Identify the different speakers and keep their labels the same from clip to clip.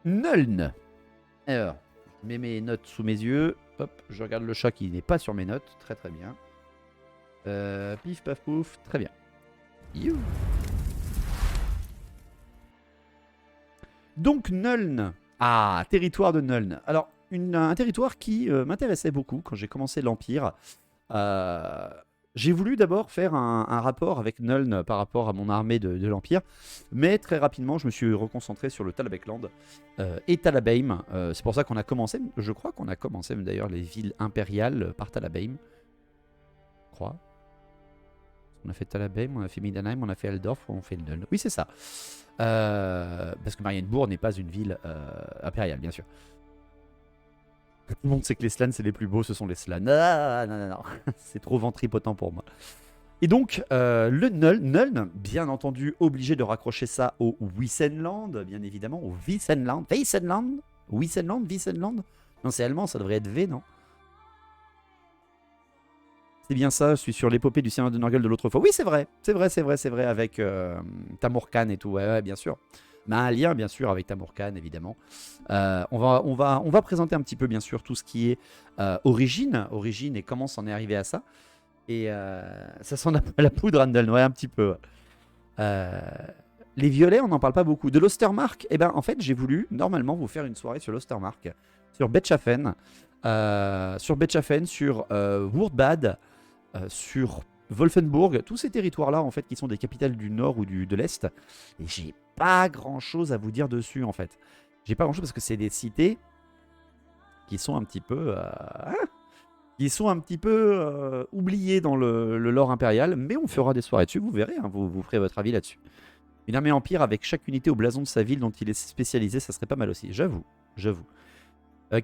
Speaker 1: Nuln. Alors, je mets mes notes sous mes yeux. Hop, je regarde le chat qui n'est pas sur mes notes. Très très bien. Pif paf pouf, très bien. You. Donc Nuln. Ah, territoire de Nuln. Alors, un territoire qui m'intéressait beaucoup quand j'ai commencé l'Empire. J'ai voulu d'abord faire un rapport avec Nuln par rapport à mon armée de l'Empire, mais très rapidement je me suis reconcentré sur le Talabecland et Talabaim. C'est pour ça qu'on a commencé, je crois qu'on a commencé d'ailleurs les villes impériales par Talabaim. Je crois. On a fait Talabaim, on a fait Midenheim, on a fait Eldorf, on a fait Nuln. Oui, c'est ça. Parce que Marienbourg n'est pas une ville impériale, bien sûr. Tout le monde sait que les Slans, c'est les plus beaux, ce sont les Slans. Ah, non, non, non. C'est trop ventripotent pour moi. Et donc, le Nuln, bien entendu, obligé de raccrocher ça au Wissenland, bien évidemment, au Wissenland. Wissenland. Non, c'est allemand, ça devrait être V, non? C'est bien ça, je suis sur l'épopée du Seigneur de Norgel de l'autre fois. Oui, c'est vrai, avec Tamurkhan et tout, ouais, bien sûr. Mais un lien, bien sûr, avec Tamurkhan, évidemment. On va présenter un petit peu, bien sûr, tout ce qui est origine et comment s'en est arrivé à ça. Et ça sent la poudre, Randall, ouais, un petit peu. Les violets, on n'en parle pas beaucoup. De l'Ostermark, eh ben, en fait, j'ai voulu, normalement, vous faire une soirée sur l'Ostermark, sur Betschaffen, sur Wurtbad, sur Wolfenburg, tous ces territoires-là, en fait, qui sont des capitales du nord ou de l'est. Et j'ai pas grand-chose à vous dire dessus, en fait. J'ai pas grand-chose parce que c'est des cités qui sont un petit peu... oubliées dans le lore impérial, mais on fera des soirées dessus, vous verrez, hein, vous ferez votre avis là-dessus. Une armée empire avec chaque unité au blason de sa ville dont il est spécialisé, ça serait pas mal aussi, j'avoue.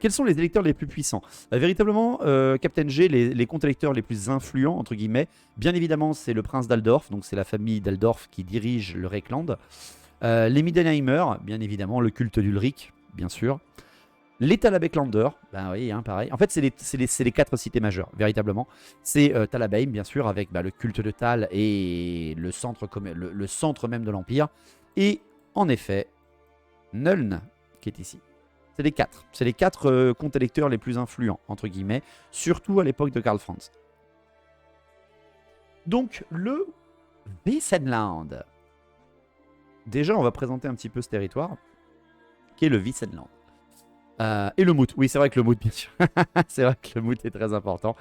Speaker 1: Quels sont les électeurs les plus puissants? Véritablement, Captain G, les comptes électeurs les plus influents, entre guillemets, bien évidemment, c'est le prince d'Aldorf, donc c'est la famille d'Aldorf qui dirige le Reikland. Les Midenheimer, bien évidemment, le culte d'Ulrich, bien sûr. Les Talabeklander, ben oui, hein, pareil. En fait, c'est les 4 cités majeures, véritablement. C'est Talabaim, bien sûr, avec le culte de Tal et le centre même de l'Empire. Et en effet, Nuln, qui est ici. C'est les 4 comptes électeurs les plus influents, entre guillemets, surtout à l'époque de Karl Franz. Donc, le Wissenland. Déjà, on va présenter un petit peu ce territoire, qui est le Wissenland. Et le moot. Oui, c'est vrai que le moot, bien sûr. C'est vrai que le moot est très important.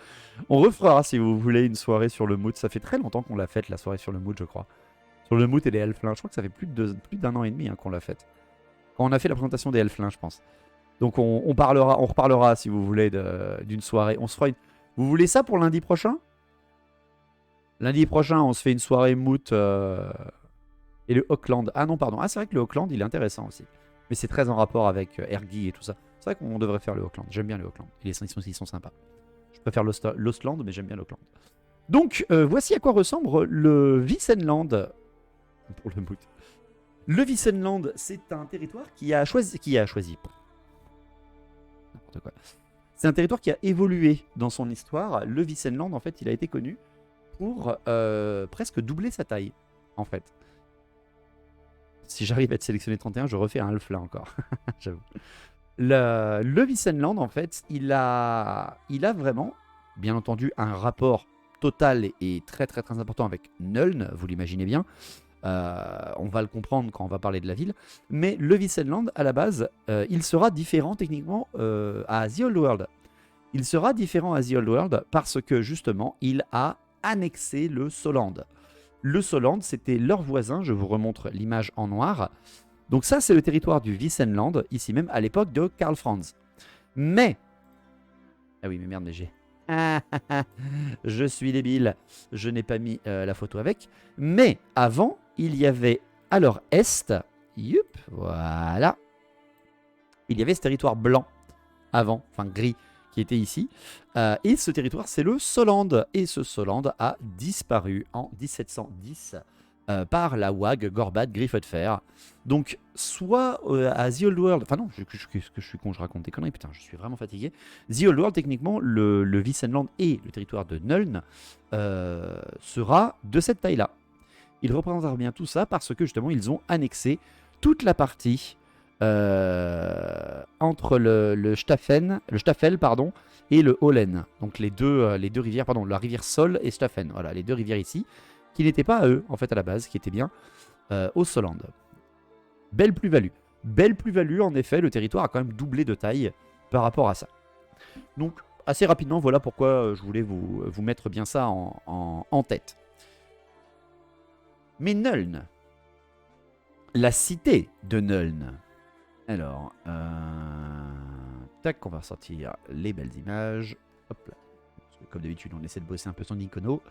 Speaker 1: On refera, si vous voulez, une soirée sur le moot. Ça fait très longtemps qu'on l'a faite, la soirée sur le moot, je crois. Sur le moot et les elflins. Je crois que ça fait plus d'un an et demi qu'on l'a faite. Quand on a fait la présentation des elflins, je pense. Donc on reparlera, si vous voulez, d'une soirée. On se fera une... Vous voulez ça pour lundi prochain? Lundi prochain, on se fait une soirée moot et le Auckland. Ah non, pardon. Ah, c'est vrai que le Auckland, il est intéressant aussi. Mais c'est très en rapport avec Ergi et tout ça. C'est vrai qu'on devrait faire le Auckland. J'aime bien le Auckland. Ils sont sympas. Je préfère l'Ostland, mais j'aime bien l'Auckland. Donc, voici à quoi ressemble le Wissenland. Pour le moot. Le Wissenland, c'est un territoire qui a choisi... N'importe quoi. C'est un territoire qui a évolué dans son histoire. Le Wissenland, en fait, il a été connu pour presque doubler sa taille, en fait. Si j'arrive à être sélectionné 31, je refais un half là encore. J'avoue. Le Wissenland, en fait, il a vraiment, bien entendu, un rapport total et très très très important avec Nuln, vous l'imaginez bien. On va le comprendre quand on va parler de la ville. Mais le Wissenland, à la base, il sera différent techniquement à The Old World. Il sera différent à The Old World parce que justement, il a annexé le Soland. Le Soland, c'était leur voisin. Je vous remontre l'image en noir. Donc ça, c'est le territoire du Wissenland, ici même à l'époque de Karl Franz. Mais... Ah oui, mais merde, mais j'ai... Je suis débile. Je n'ai pas mis la photo avec. Mais avant, il y avait à leur est... Youp, voilà. Il y avait ce territoire blanc avant, enfin gris, qui était ici. Et ce territoire, c'est le Soland. Et ce Soland a disparu en 1710 par la WAG Gorbad Griffe-de-Fer. Donc, soit à The Old World... Enfin non, je suis con, je raconte des conneries. Putain, je suis vraiment fatigué. The Old World, techniquement, le Wissenland et le territoire de Nuln sera de cette taille-là. Il représentera bien tout ça parce que, justement, ils ont annexé toute la partie entre le Staffel pardon, et le Hollen. Donc les deux rivières, pardon, la rivière Sol et Staffen. Voilà, les deux rivières ici, qui n'étaient pas à eux, en fait, à la base, qui étaient bien au Solland. Belle plus-value. Belle plus-value, en effet, le territoire a quand même doublé de taille par rapport à ça. Donc, assez rapidement, voilà pourquoi je voulais vous mettre bien ça en tête. Mais Nuln, la cité de Nuln. Alors, tac, on va sortir les belles images. Hop là. Comme d'habitude, on essaie de bosser un peu son icono.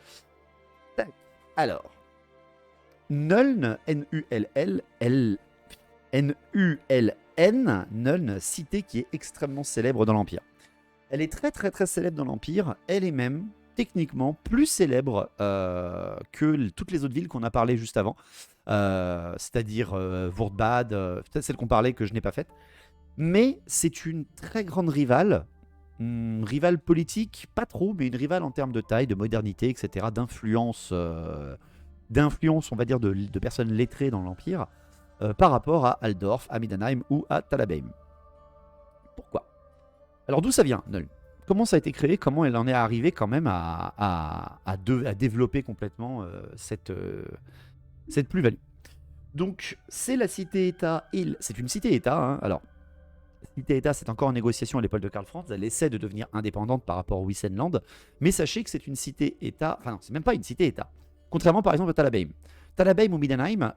Speaker 1: Tac. Alors, Nuln, N-U-L-N, Nuln, cité qui est extrêmement célèbre dans l'Empire. Elle est très très très célèbre dans l'Empire. Elle est même techniquement plus célèbre que toutes les autres villes qu'on a parlé juste avant. C'est-à-dire Wurdbad, peut-être celle qu'on parlait que je n'ai pas faite. Mais c'est une très grande rivale. Rivale politique, pas trop, mais une rivale en termes de taille, de modernité, etc. D'influence, on va dire, de personnes lettrées dans l'Empire par rapport à Aldorf, à Midenheim ou à Talabheim. Pourquoi? Alors d'où ça vient, Nuln? Comment ça a été créé? Comment elle en est arrivée quand même à développer complètement cette plus-value? Donc c'est la cité-État, c'est une cité-État, hein. Alors, la cité-État, c'est encore en négociation à l'époque de Karl Franz, elle essaie de devenir indépendante par rapport au Wissenland, mais sachez que c'est une cité-État, enfin non, c'est même pas une cité-État, contrairement par exemple à Talabheim. Talabheim ou Midenheim,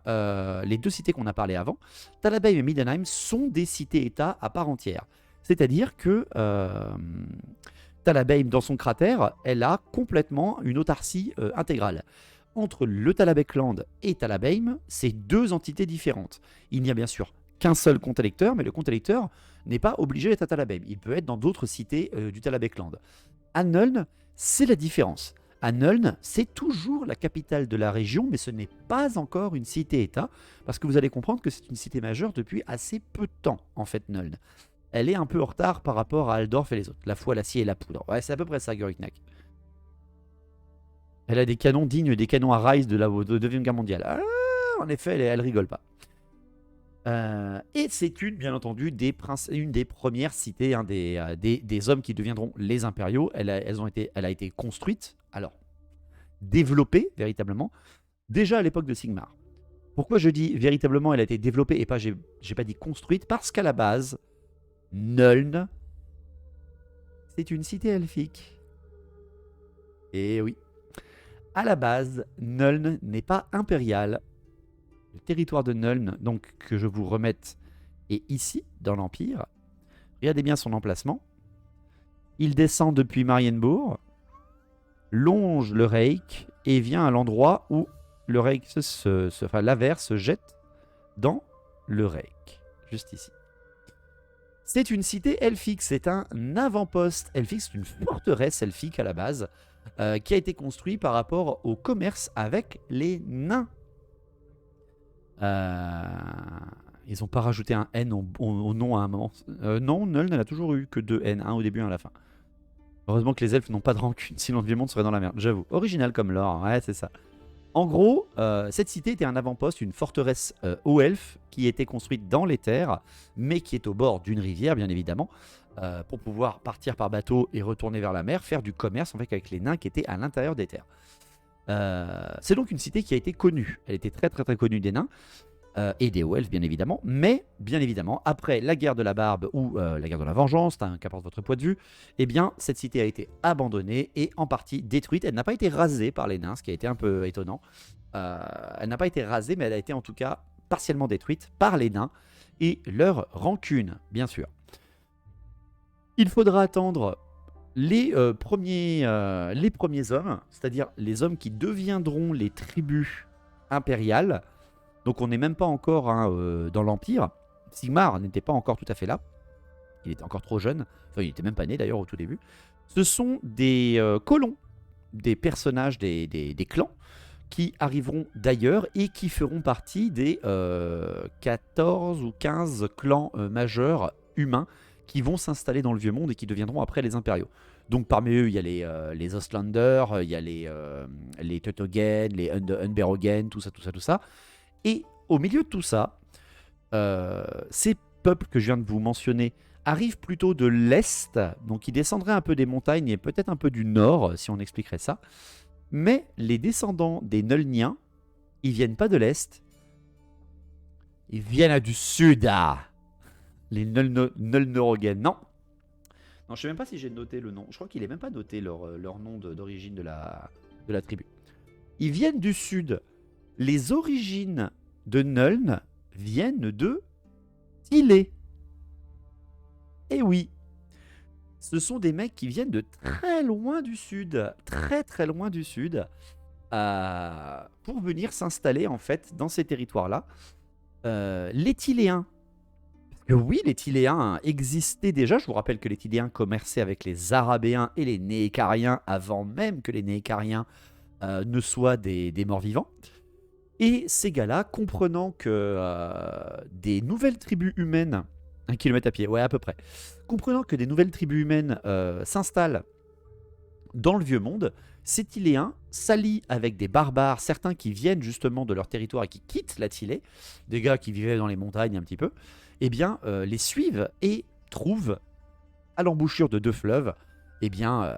Speaker 1: les deux cités qu'on a parlé avant, Talabheim et Midenheim sont des cités-États à part entière. C'est-à-dire que Talabheim, dans son cratère, elle a complètement une autarcie intégrale. Entre le Talabheim et Talabheim, c'est deux entités différentes. Il n'y a bien sûr qu'un seul compte électeur, mais le compte électeur n'est pas obligé d'être à Talabheim. Il peut être dans d'autres cités du Talabheim. À Nuln, c'est la différence. À Nuln, c'est toujours la capitale de la région, mais ce n'est pas encore une cité-État, parce que vous allez comprendre que c'est une cité majeure depuis assez peu de temps, en fait, Nuln. Elle est un peu en retard par rapport à Aldorf et les autres. La foi, l'acier et la poudre. Ouais, c'est à peu près ça, Guriknak. Elle a des canons dignes des canons à Rise de la Deuxième Guerre mondiale. Ah, en effet, elle rigole pas. Et c'est bien entendu, une des premières cités, hein, des hommes qui deviendront les impériaux. Elle a été construite, alors développée véritablement, déjà à l'époque de Sigmar. Pourquoi je dis véritablement elle a été développée et pas, j'ai pas dit construite? Parce qu'à la base, Nuln, c'est une cité elfique. Et oui. À la base, Nuln n'est pas impérial. Le territoire de Nuln, donc que je vous remette, est ici, dans l'Empire. Regardez bien son emplacement. Il descend depuis Marienbourg, longe le Reik et vient à l'endroit où le Reik l'Aver se jette dans le Reik, juste ici. C'est une cité elfique, c'est un avant-poste elfique, c'est une forteresse elfique à la base, qui a été construite par rapport au commerce avec les nains. Ils n'ont pas rajouté un N au nom à un moment. Non, Nuln, elle a toujours eu que 2 N, un au début et un à la fin. Heureusement que les elfes n'ont pas de rancune, sinon le vieux monde serait dans la merde, j'avoue. Original comme lore, ouais, c'est ça. En gros, cette cité était un avant-poste, une forteresse aux elfes qui était construite dans les terres, mais qui est au bord d'une rivière, bien évidemment, pour pouvoir partir par bateau et retourner vers la mer, faire du commerce en fait, avec les nains qui étaient à l'intérieur des terres. C'est donc une cité qui a été connue. Elle était très très très connue des nains et des hauts elfes, bien évidemment. Mais, bien évidemment, après la guerre de la Barbe ou la guerre de la Vengeance, qu'importe votre point de vue, eh bien, cette cité a été abandonnée et en partie détruite. Elle n'a pas été rasée par les nains, ce qui a été un peu étonnant. Elle n'a pas été rasée, mais elle a été en tout cas partiellement détruite par les nains et leur rancune, bien sûr. Il faudra attendre les premiers hommes, c'est-à-dire les hommes qui deviendront les tribus impériales. Donc on n'est même pas encore dans l'Empire. Sigmar n'était pas encore tout à fait là. Il était encore trop jeune. Enfin, il n'était même pas né d'ailleurs au tout début. Ce sont des colons, des personnages des clans qui arriveront d'ailleurs et qui feront partie des 14 ou 15 clans majeurs humains qui vont s'installer dans le Vieux Monde et qui deviendront après les impériaux. Donc parmi eux, il y a les Ostlanders, il y a les Teutogen, les Unberogen, tout ça. Et au milieu de tout ça, c'est peuple que je viens de vous mentionner arrive plutôt de l'Est, donc il descendrait un peu des montagnes et peut-être un peu du Nord, si on expliquerait ça. Mais les descendants des Nulniens, ils viennent pas de l'Est, ils viennent du Sud. Les Nulnorogènes, non. Non, je sais même pas si j'ai noté le nom. Je crois qu'il est même pas noté leur nom d'origine de la tribu. Ils viennent du Sud. Les origines de Nuln viennent de Tilé. Eh oui, ce sont des mecs qui viennent de très loin du Sud, très très loin du Sud, pour venir s'installer en fait dans ces territoires-là. Les Tiléens, parce que oui, les Tiléens existaient déjà. Je vous rappelle que les Tiléens commerçaient avec les Arabéens et les Néécariens avant même que les Néécariens ne soient des morts-vivants. Et ces gars-là, comprenant que des nouvelles tribus humaines, 1 kilomètre à pied, ouais à peu près, comprenant que des nouvelles tribus humaines s'installent dans le vieux monde, ces Tiléens s'allient avec des barbares, certains qui viennent justement de leur territoire et qui quittent la Tilée, des gars qui vivaient dans les montagnes un petit peu, eh bien les suivent et trouvent à l'embouchure de 2 fleuves, eh bien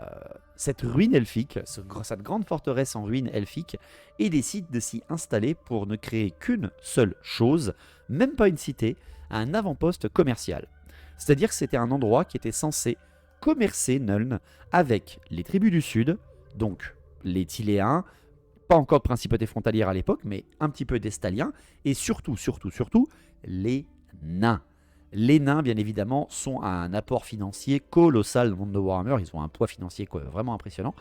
Speaker 1: cette ruine elfique, cette grande forteresse en ruine elfique, et décident de s'y installer pour ne créer qu'une seule chose, même pas une cité, un avant-poste commercial. C'est-à-dire que c'était un endroit qui était censé commercer Nuln avec les tribus du Sud, donc les Tiléens, pas encore de principauté frontalière à l'époque, mais un petit peu d'Estaliens, et surtout, les nains. Les nains, bien évidemment, sont un apport financier colossal dans le monde de Warhammer. Ils ont un poids financier vraiment impressionnant.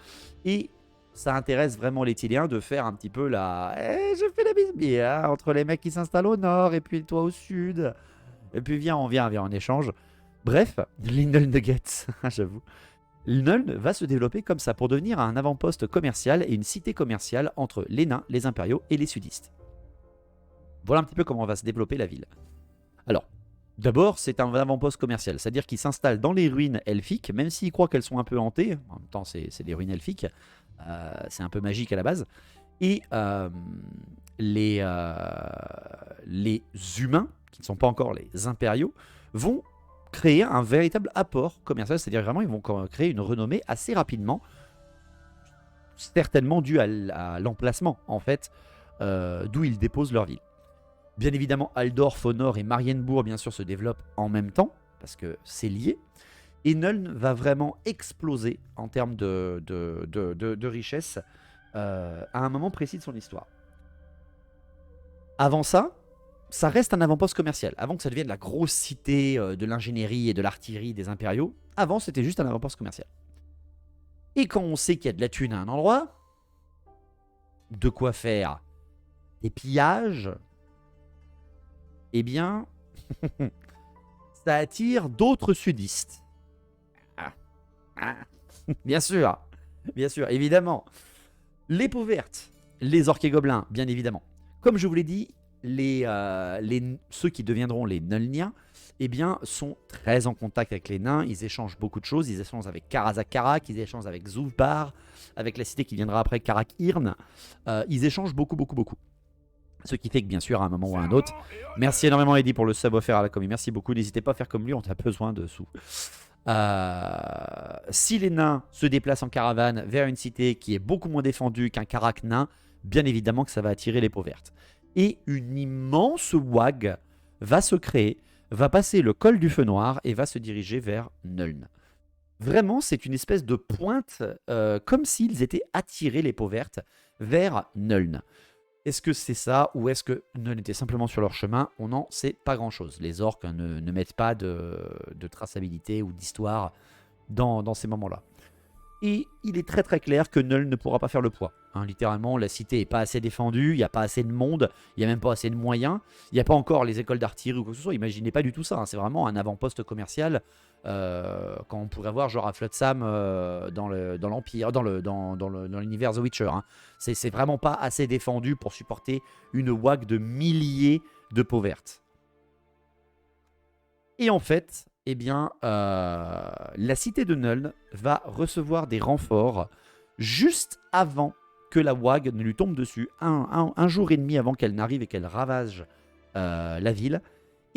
Speaker 1: Et ça intéresse vraiment les Tiléens de faire un petit peu la... je fais la bisbille entre les mecs qui s'installent au nord et puis toi au sud. Et puis viens, on vient en échange. Bref, les Nuln Nuggets, j'avoue. Nuln va se développer comme ça pour devenir un avant-poste commercial et une cité commerciale entre les nains, les impériaux et les sudistes. Voilà un petit peu comment va se développer la ville. Alors, d'abord, c'est un avant-poste commercial, c'est-à-dire qu'il s'installe dans les ruines elfiques, même s'ils croient qu'elles sont un peu hantées. En même temps, c'est des ruines elfiques, c'est un peu magique à la base. Et les humains, qui ne sont pas encore les impériaux, vont créer un véritable apport commercial, c'est-à-dire vraiment ils vont créer une renommée assez rapidement, certainement due à l'emplacement en fait, d'où ils déposent leur ville. Bien évidemment, Aldorf au nord et Marienbourg bien sûr se développent en même temps, parce que c'est lié, et Nuln va vraiment exploser en termes de richesse à un moment précis de son histoire. Avant ça, ça reste un avant-poste commercial. Avant que ça devienne la grosse cité de l'ingénierie et de l'artillerie des impériaux, avant c'était juste un avant-poste commercial. Et quand on sait qu'il y a de la thune à un endroit, de quoi faire des pillages, eh bien, ça attire d'autres sudistes. Bien sûr, évidemment. Les peaux vertes, les orques et gobelins, bien évidemment. Comme je vous l'ai dit, ceux qui deviendront les Nulniens, eh bien, sont très en contact avec les nains. Ils échangent beaucoup de choses. Ils échangent avec Karazak Karak, ils échangent avec Zuvbar, avec la cité qui viendra après, Karak Irn. Ils échangent beaucoup. Ce qui fait que, bien sûr, à un moment ou à un autre, merci énormément Eddy pour le sub offert à la commu. Merci beaucoup. N'hésitez pas à faire comme lui, on a besoin de sous. Si les nains se déplacent en caravane vers une cité qui est beaucoup moins défendue qu'un Karak nain, bien évidemment que ça va attirer les peaux vertes. Et une immense wag va se créer, va passer le col du feu noir et va se diriger vers Nuln. Vraiment, c'est une espèce de pointe, comme s'ils étaient attirés, les peaux vertes, vers Nuln. Est-ce que c'est ça ou est-ce que Nuln était simplement sur leur chemin? On n'en sait pas grand-chose. Les orques ne mettent pas de traçabilité ou d'histoire dans ces moments-là. Et il est très très clair que Nuln ne pourra pas faire le poids. Littéralement, la cité n'est pas assez défendue, il n'y a pas assez de monde, il n'y a même pas assez de moyens, il n'y a pas encore les écoles d'artillerie ou quoi que ce soit. Imaginez pas du tout ça, c'est vraiment un avant-poste commercial quand on pourrait voir genre à Flotsam dans l'Empire, dans l'univers The Witcher. C'est vraiment pas assez défendu pour supporter une wag de milliers de peaux vertes. Et en fait, eh bien, la cité de Nuln va recevoir des renforts juste avant que la wag ne lui tombe dessus, un jour et demi avant qu'elle n'arrive et qu'elle ravage la ville.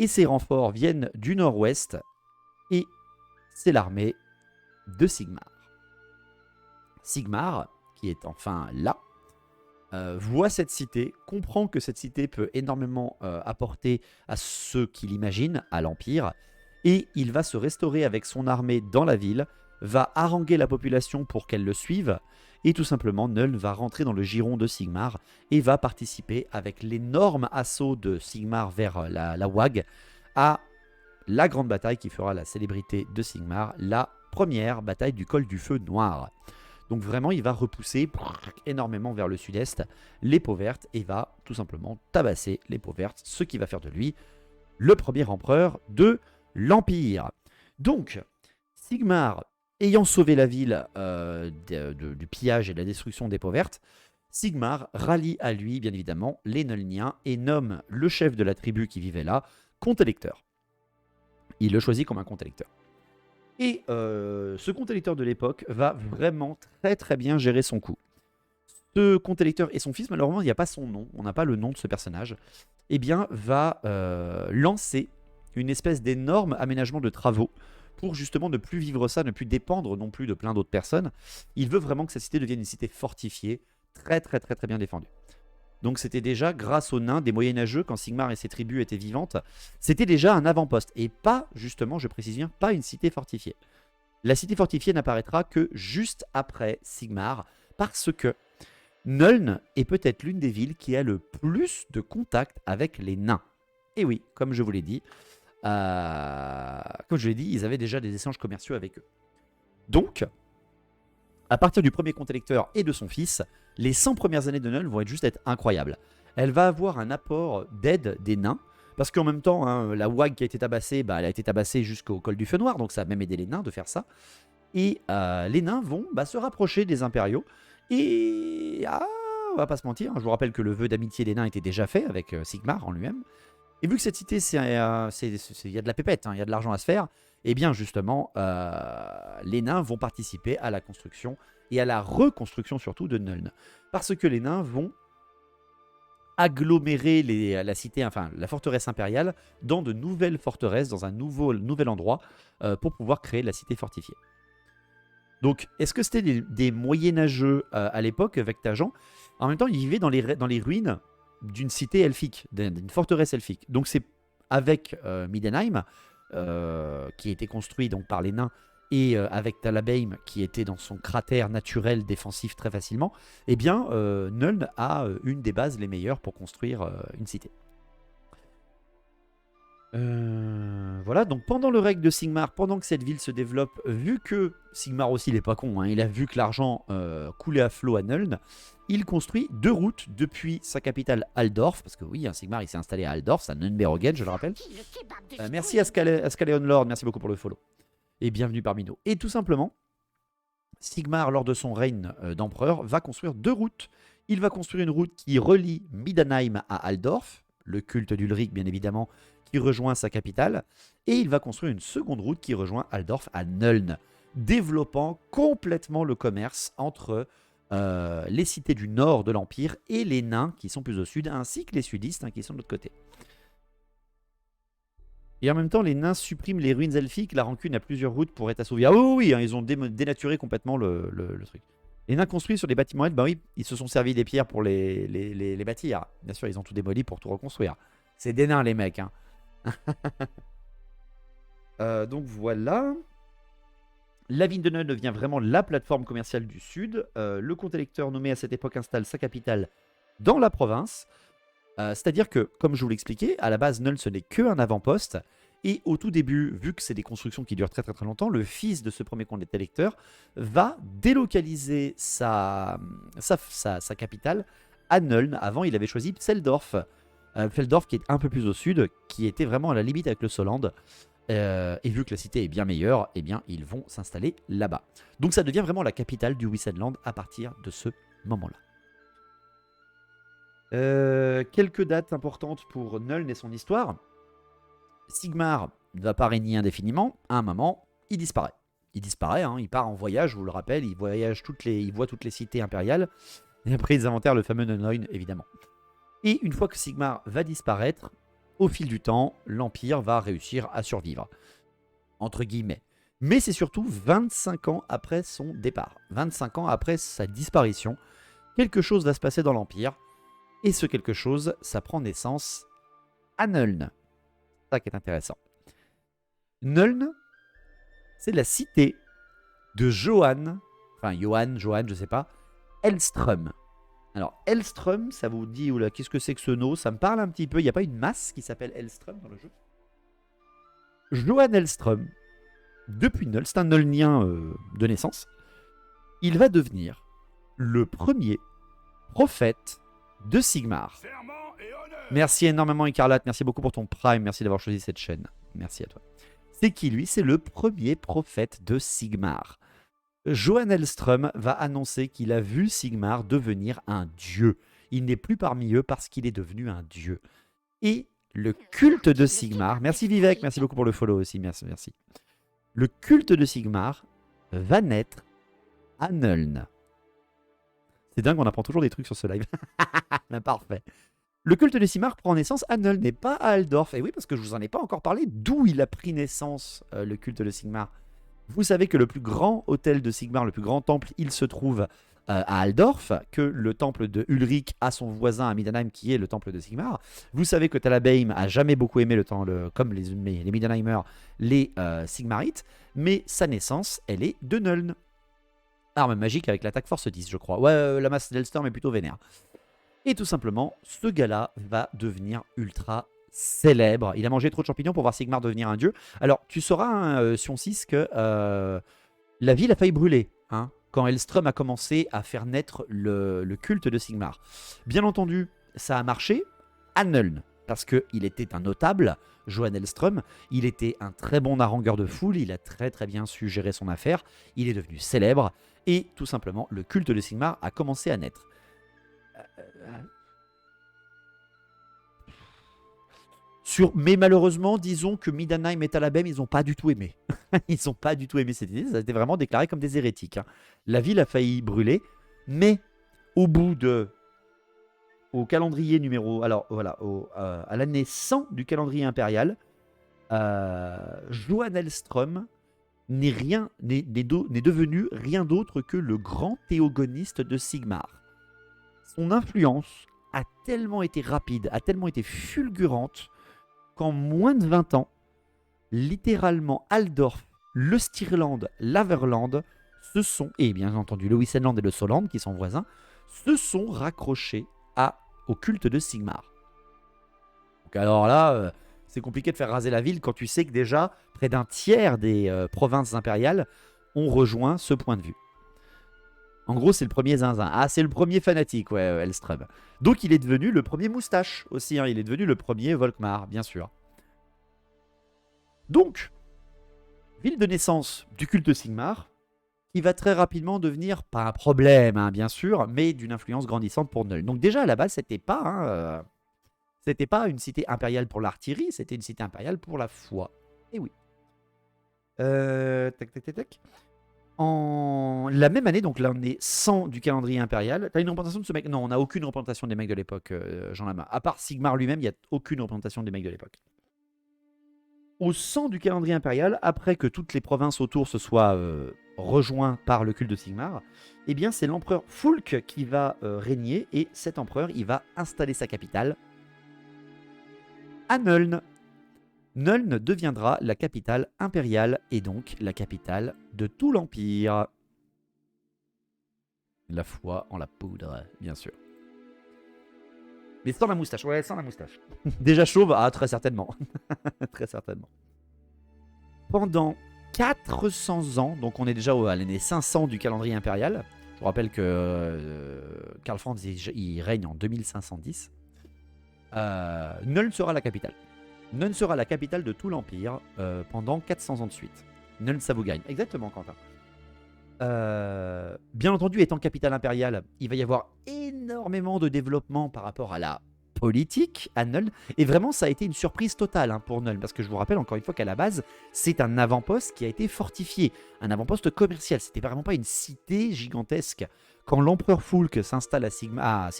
Speaker 1: Et ces renforts viennent du nord-ouest. Et c'est l'armée de Sigmar. Sigmar, qui est enfin là, voit cette cité, comprend que cette cité peut énormément apporter à ceux qui l'imaginent, à l'Empire, et il va se restaurer avec son armée dans la ville, va haranguer la population pour qu'elle le suive, et tout simplement Nuln va rentrer dans le giron de Sigmar et va participer avec l'énorme assaut de Sigmar vers la Wag à la grande bataille qui fera la célébrité de Sigmar, la première bataille du col du feu noir. Donc vraiment, il va repousser énormément vers le sud-est les peaux vertes et va tout simplement tabasser les peaux vertes, ce qui va faire de lui le premier empereur de l'Empire. Donc, Sigmar, ayant sauvé la ville du pillage et de la destruction des peaux vertes, Sigmar rallie à lui, bien évidemment, les Nulniens et nomme le chef de la tribu qui vivait là, comte électeur. Il le choisit comme un comte électeur. Et ce comte électeur de l'époque va vraiment très très bien gérer son coup. Ce comte électeur et son fils, malheureusement, il n'y a pas son nom, on n'a pas le nom de ce personnage, eh bien, va lancer une espèce d'énorme aménagement de travaux pour justement ne plus vivre ça, ne plus dépendre non plus de plein d'autres personnes. Il veut vraiment que sa cité devienne une cité fortifiée, très très très très bien défendue. Donc c'était déjà grâce aux nains des moyenâgeux, quand Sigmar et ses tribus étaient vivantes, c'était déjà un avant-poste. Et pas, justement, je précise bien, pas une cité fortifiée. La cité fortifiée n'apparaîtra que juste après Sigmar, parce que Nuln est peut-être l'une des villes qui a le plus de contact avec les nains. Et oui, comme je vous l'ai dit, ils avaient déjà des échanges commerciaux avec eux. Donc, à partir du premier comte électeur et de son fils, les 100 premières années de Nuln vont juste être incroyables. Elle va avoir un apport d'aide des nains, parce qu'en même temps, hein, la Wag qui a été tabassée, elle a été tabassée jusqu'au col du feu noir, donc ça a même aidé les nains de faire ça. Et les nains vont se rapprocher des impériaux, et on va pas se mentir, hein, je vous rappelle que le vœu d'amitié des nains était déjà fait avec Sigmar en lui-même. Et vu que cette cité, il y a de la pépette, il y a de l'argent à se faire, et bien justement, les nains vont participer à la construction et à la reconstruction surtout de Nuln. Parce que les nains vont agglomérer la cité, enfin la forteresse impériale, dans de nouvelles forteresses, dans un nouvel endroit, pour pouvoir créer la cité fortifiée. Donc, est-ce que c'était des moyenâgeux à l'époque, Vectagen? En même temps, ils vivaient dans les ruines d'une cité elfique, d'une forteresse elfique. Donc c'est avec Midenheim, qui a été construit donc, par les nains, et avec Talabeim, qui était dans son cratère naturel défensif très facilement, eh bien, Nuln a une des bases les meilleures pour construire une cité. Voilà, donc pendant le règne de Sigmar, pendant que cette ville se développe, vu que Sigmar aussi, il est pas con, hein, il a vu que l'argent coulait à flot à Nuln, il construit 2 routes depuis sa capitale Aldorf, parce que oui, hein, Sigmar il s'est installé à Aldorf, c'est à Nunberogen, je le rappelle. Merci Ascaleon Lord, merci beaucoup pour le follow. Et bienvenue parmi nous. Et tout simplement, Sigmar, lors de son règne d'empereur, va construire 2 routes. Il va construire une route qui relie Midenheim à Aldorf, le culte d'Ulric bien évidemment, qui rejoint sa capitale, et il va construire une seconde route qui rejoint Aldorf à Nuln, développant complètement le commerce entre les cités du nord de l'Empire et les nains qui sont plus au sud, ainsi que les sudistes qui sont de l'autre côté. Et en même temps, les nains suppriment les ruines elfiques, la rancune a plusieurs routes pour être assouvie. Ah oui, hein, ils ont dénaturé complètement le truc. Les nains construits sur des bâtiments elfes, bah oui, ils se sont servis des pierres pour les bâtir. Bien sûr, ils ont tout démoli pour tout reconstruire. C'est des nains les mecs, hein. Donc voilà. La ville de Nuln devient vraiment la plateforme commerciale du sud. Le comte électeur nommé à cette époque installe sa capitale dans la province. C'est-à-dire que, comme je vous l'expliquais, à la base Nuln ce n'est qu'un avant-poste. Et au tout début, vu que c'est des constructions qui durent très très très longtemps, le fils de ce premier comte électeur va délocaliser sa capitale à Nuln. Avant, il avait choisi Pseldorf. Pseldorf qui est un peu plus au sud, qui était vraiment à la limite avec le Soland. Et vu que la cité est bien meilleure, eh bien, ils vont s'installer là-bas. Donc ça devient vraiment la capitale du Wissenland à partir de ce moment-là. Quelques dates importantes pour Nuln et son histoire. Sigmar ne va pas régner indéfiniment. À un moment, il disparaît. Il disparaît, hein, il part en voyage, je vous le rappelle. Il voit toutes les cités impériales. Et après, ils inventèrent le fameux Nuln, évidemment. Et une fois que Sigmar va disparaître, au fil du temps, l'Empire va réussir à survivre, entre guillemets. Mais c'est surtout 25 ans après son départ, 25 ans après sa disparition, quelque chose va se passer dans l'Empire, et ce quelque chose, ça prend naissance à Nuln. C'est ça qui est intéressant. Nuln, c'est la cité de Johan, je sais pas, Hellström. Alors, Hellström, ça vous dit, oula, qu'est-ce que c'est que ce nom? Ça me parle un petit peu. Il n'y a pas une masse qui s'appelle Hellström dans le jeu? Johan Hellström, depuis Nuln, c'est un Nulnien de naissance, il va devenir le premier prophète de Sigmar. Merci énormément, Écarlate. Merci beaucoup pour ton Prime. Merci d'avoir choisi cette chaîne. Merci à toi. C'est qui, lui? C'est le premier prophète de Sigmar. Johan Hellström va annoncer qu'il a vu Sigmar devenir un dieu. Il n'est plus parmi eux parce qu'il est devenu un dieu. Et le culte de Sigmar... Merci Vivek, merci beaucoup pour le follow aussi. Merci. Le culte de Sigmar va naître à Nuln. C'est dingue, on apprend toujours des trucs sur ce live. Parfait. Le culte de Sigmar prend naissance à Nuln, mais pas à Altdorf. Et oui, parce que je vous en ai pas encore parlé, d'où il a pris naissance, le culte de Sigmar. Vous savez que le plus grand hôtel de Sigmar, le plus grand temple, il se trouve à Altdorf, que le temple de Ulrich a son voisin à Middenheim, qui est le temple de Sigmar. Vous savez que Talabheim a jamais beaucoup aimé le temps, comme les Middenheimers, les Sigmarites, mais sa naissance, elle est de Nuln. Arme magique avec l'attaque force 10, je crois. Ouais, la masse d'Hellstorm est plutôt vénère. Et tout simplement, ce gars-là va devenir ultra célèbre. Il a mangé trop de champignons pour voir Sigmar devenir un dieu. Alors, tu sauras, hein, Sion 6, que la ville a failli brûler, hein, quand Hellström a commencé à faire naître le culte de Sigmar. Bien entendu, ça a marché à Nuln, parce qu'il était un notable, Johan Hellström. Il était un très bon harangueur de foule, il a très très bien su gérer son affaire. Il est devenu célèbre, et tout simplement, le culte de Sigmar a commencé à naître. Mais malheureusement, disons que Middenheim et Talabheim, ils n'ont pas du tout aimé. Ils n'ont pas du tout aimé cette idée. Ça a été vraiment déclaré comme des hérétiques, hein. La ville a failli brûler, mais au bout de... Au calendrier numéro... Alors voilà, à l'année 100 du calendrier impérial, Johan Hellström n'est devenu rien d'autre que le grand théogoniste de Sigmar. Son influence a tellement été rapide, a tellement été fulgurante, qu'en moins de 20 ans, littéralement Altdorf, le Stirland, l'Averland, et bien entendu le Wissenland et le Soland, qui sont voisins, se sont raccrochés au culte de Sigmar. Donc alors là, c'est compliqué de faire raser la ville quand tu sais que déjà, près d'un tiers des provinces impériales ont rejoint ce point de vue. En gros, c'est le premier zinzin. Ah, c'est le premier fanatique, ouais, Hellström. Donc, il est devenu le premier moustache aussi, hein. Il est devenu le premier Volkmar, bien sûr. Donc, ville de naissance du culte de Sigmar, qui va très rapidement devenir, pas un problème, hein, bien sûr, mais d'une influence grandissante pour Nuln. Donc déjà, à la base, c'était pas une cité impériale pour l'artillerie, c'était une cité impériale pour la foi. Et oui. Tac. En la même année, donc là on est 100 du calendrier impérial. T'as une représentation de ce mec? Non, on n'a aucune représentation des mecs de l'époque, Jean Lama. À part Sigmar lui-même, il n'y a aucune représentation des mecs de l'époque. Au 100 du calendrier impérial, après que toutes les provinces autour se soient rejointes par le culte de Sigmar, eh bien c'est l'empereur Fulk qui va régner, et cet empereur, il va installer sa capitale à Nuln. Nuln deviendra la capitale impériale et donc la capitale de tout l'Empire. La foi en la poudre, bien sûr. Mais sans la moustache, ouais, sans la moustache. Déjà chauve, ah, très certainement. Très certainement. Pendant 400 ans, donc on est déjà à l'année 500 du calendrier impérial. Je vous rappelle que Karl Franz, il règne en 2510. Nuln sera la capitale. Nuln sera la capitale de tout l'Empire pendant 400 ans de suite. Nuln, ça vous gagne. Exactement, Quentin. Bien entendu, étant capitale impériale, il va y avoir énormément de développement par rapport à la politique à Nuln. Et vraiment, ça a été une surprise totale, hein, pour Nuln. Parce que je vous rappelle encore une fois qu'à la base, c'est un avant-poste qui a été fortifié. Un avant-poste commercial. C'était vraiment pas une cité gigantesque. Quand l'empereur Fulk s'installe à Sigmar...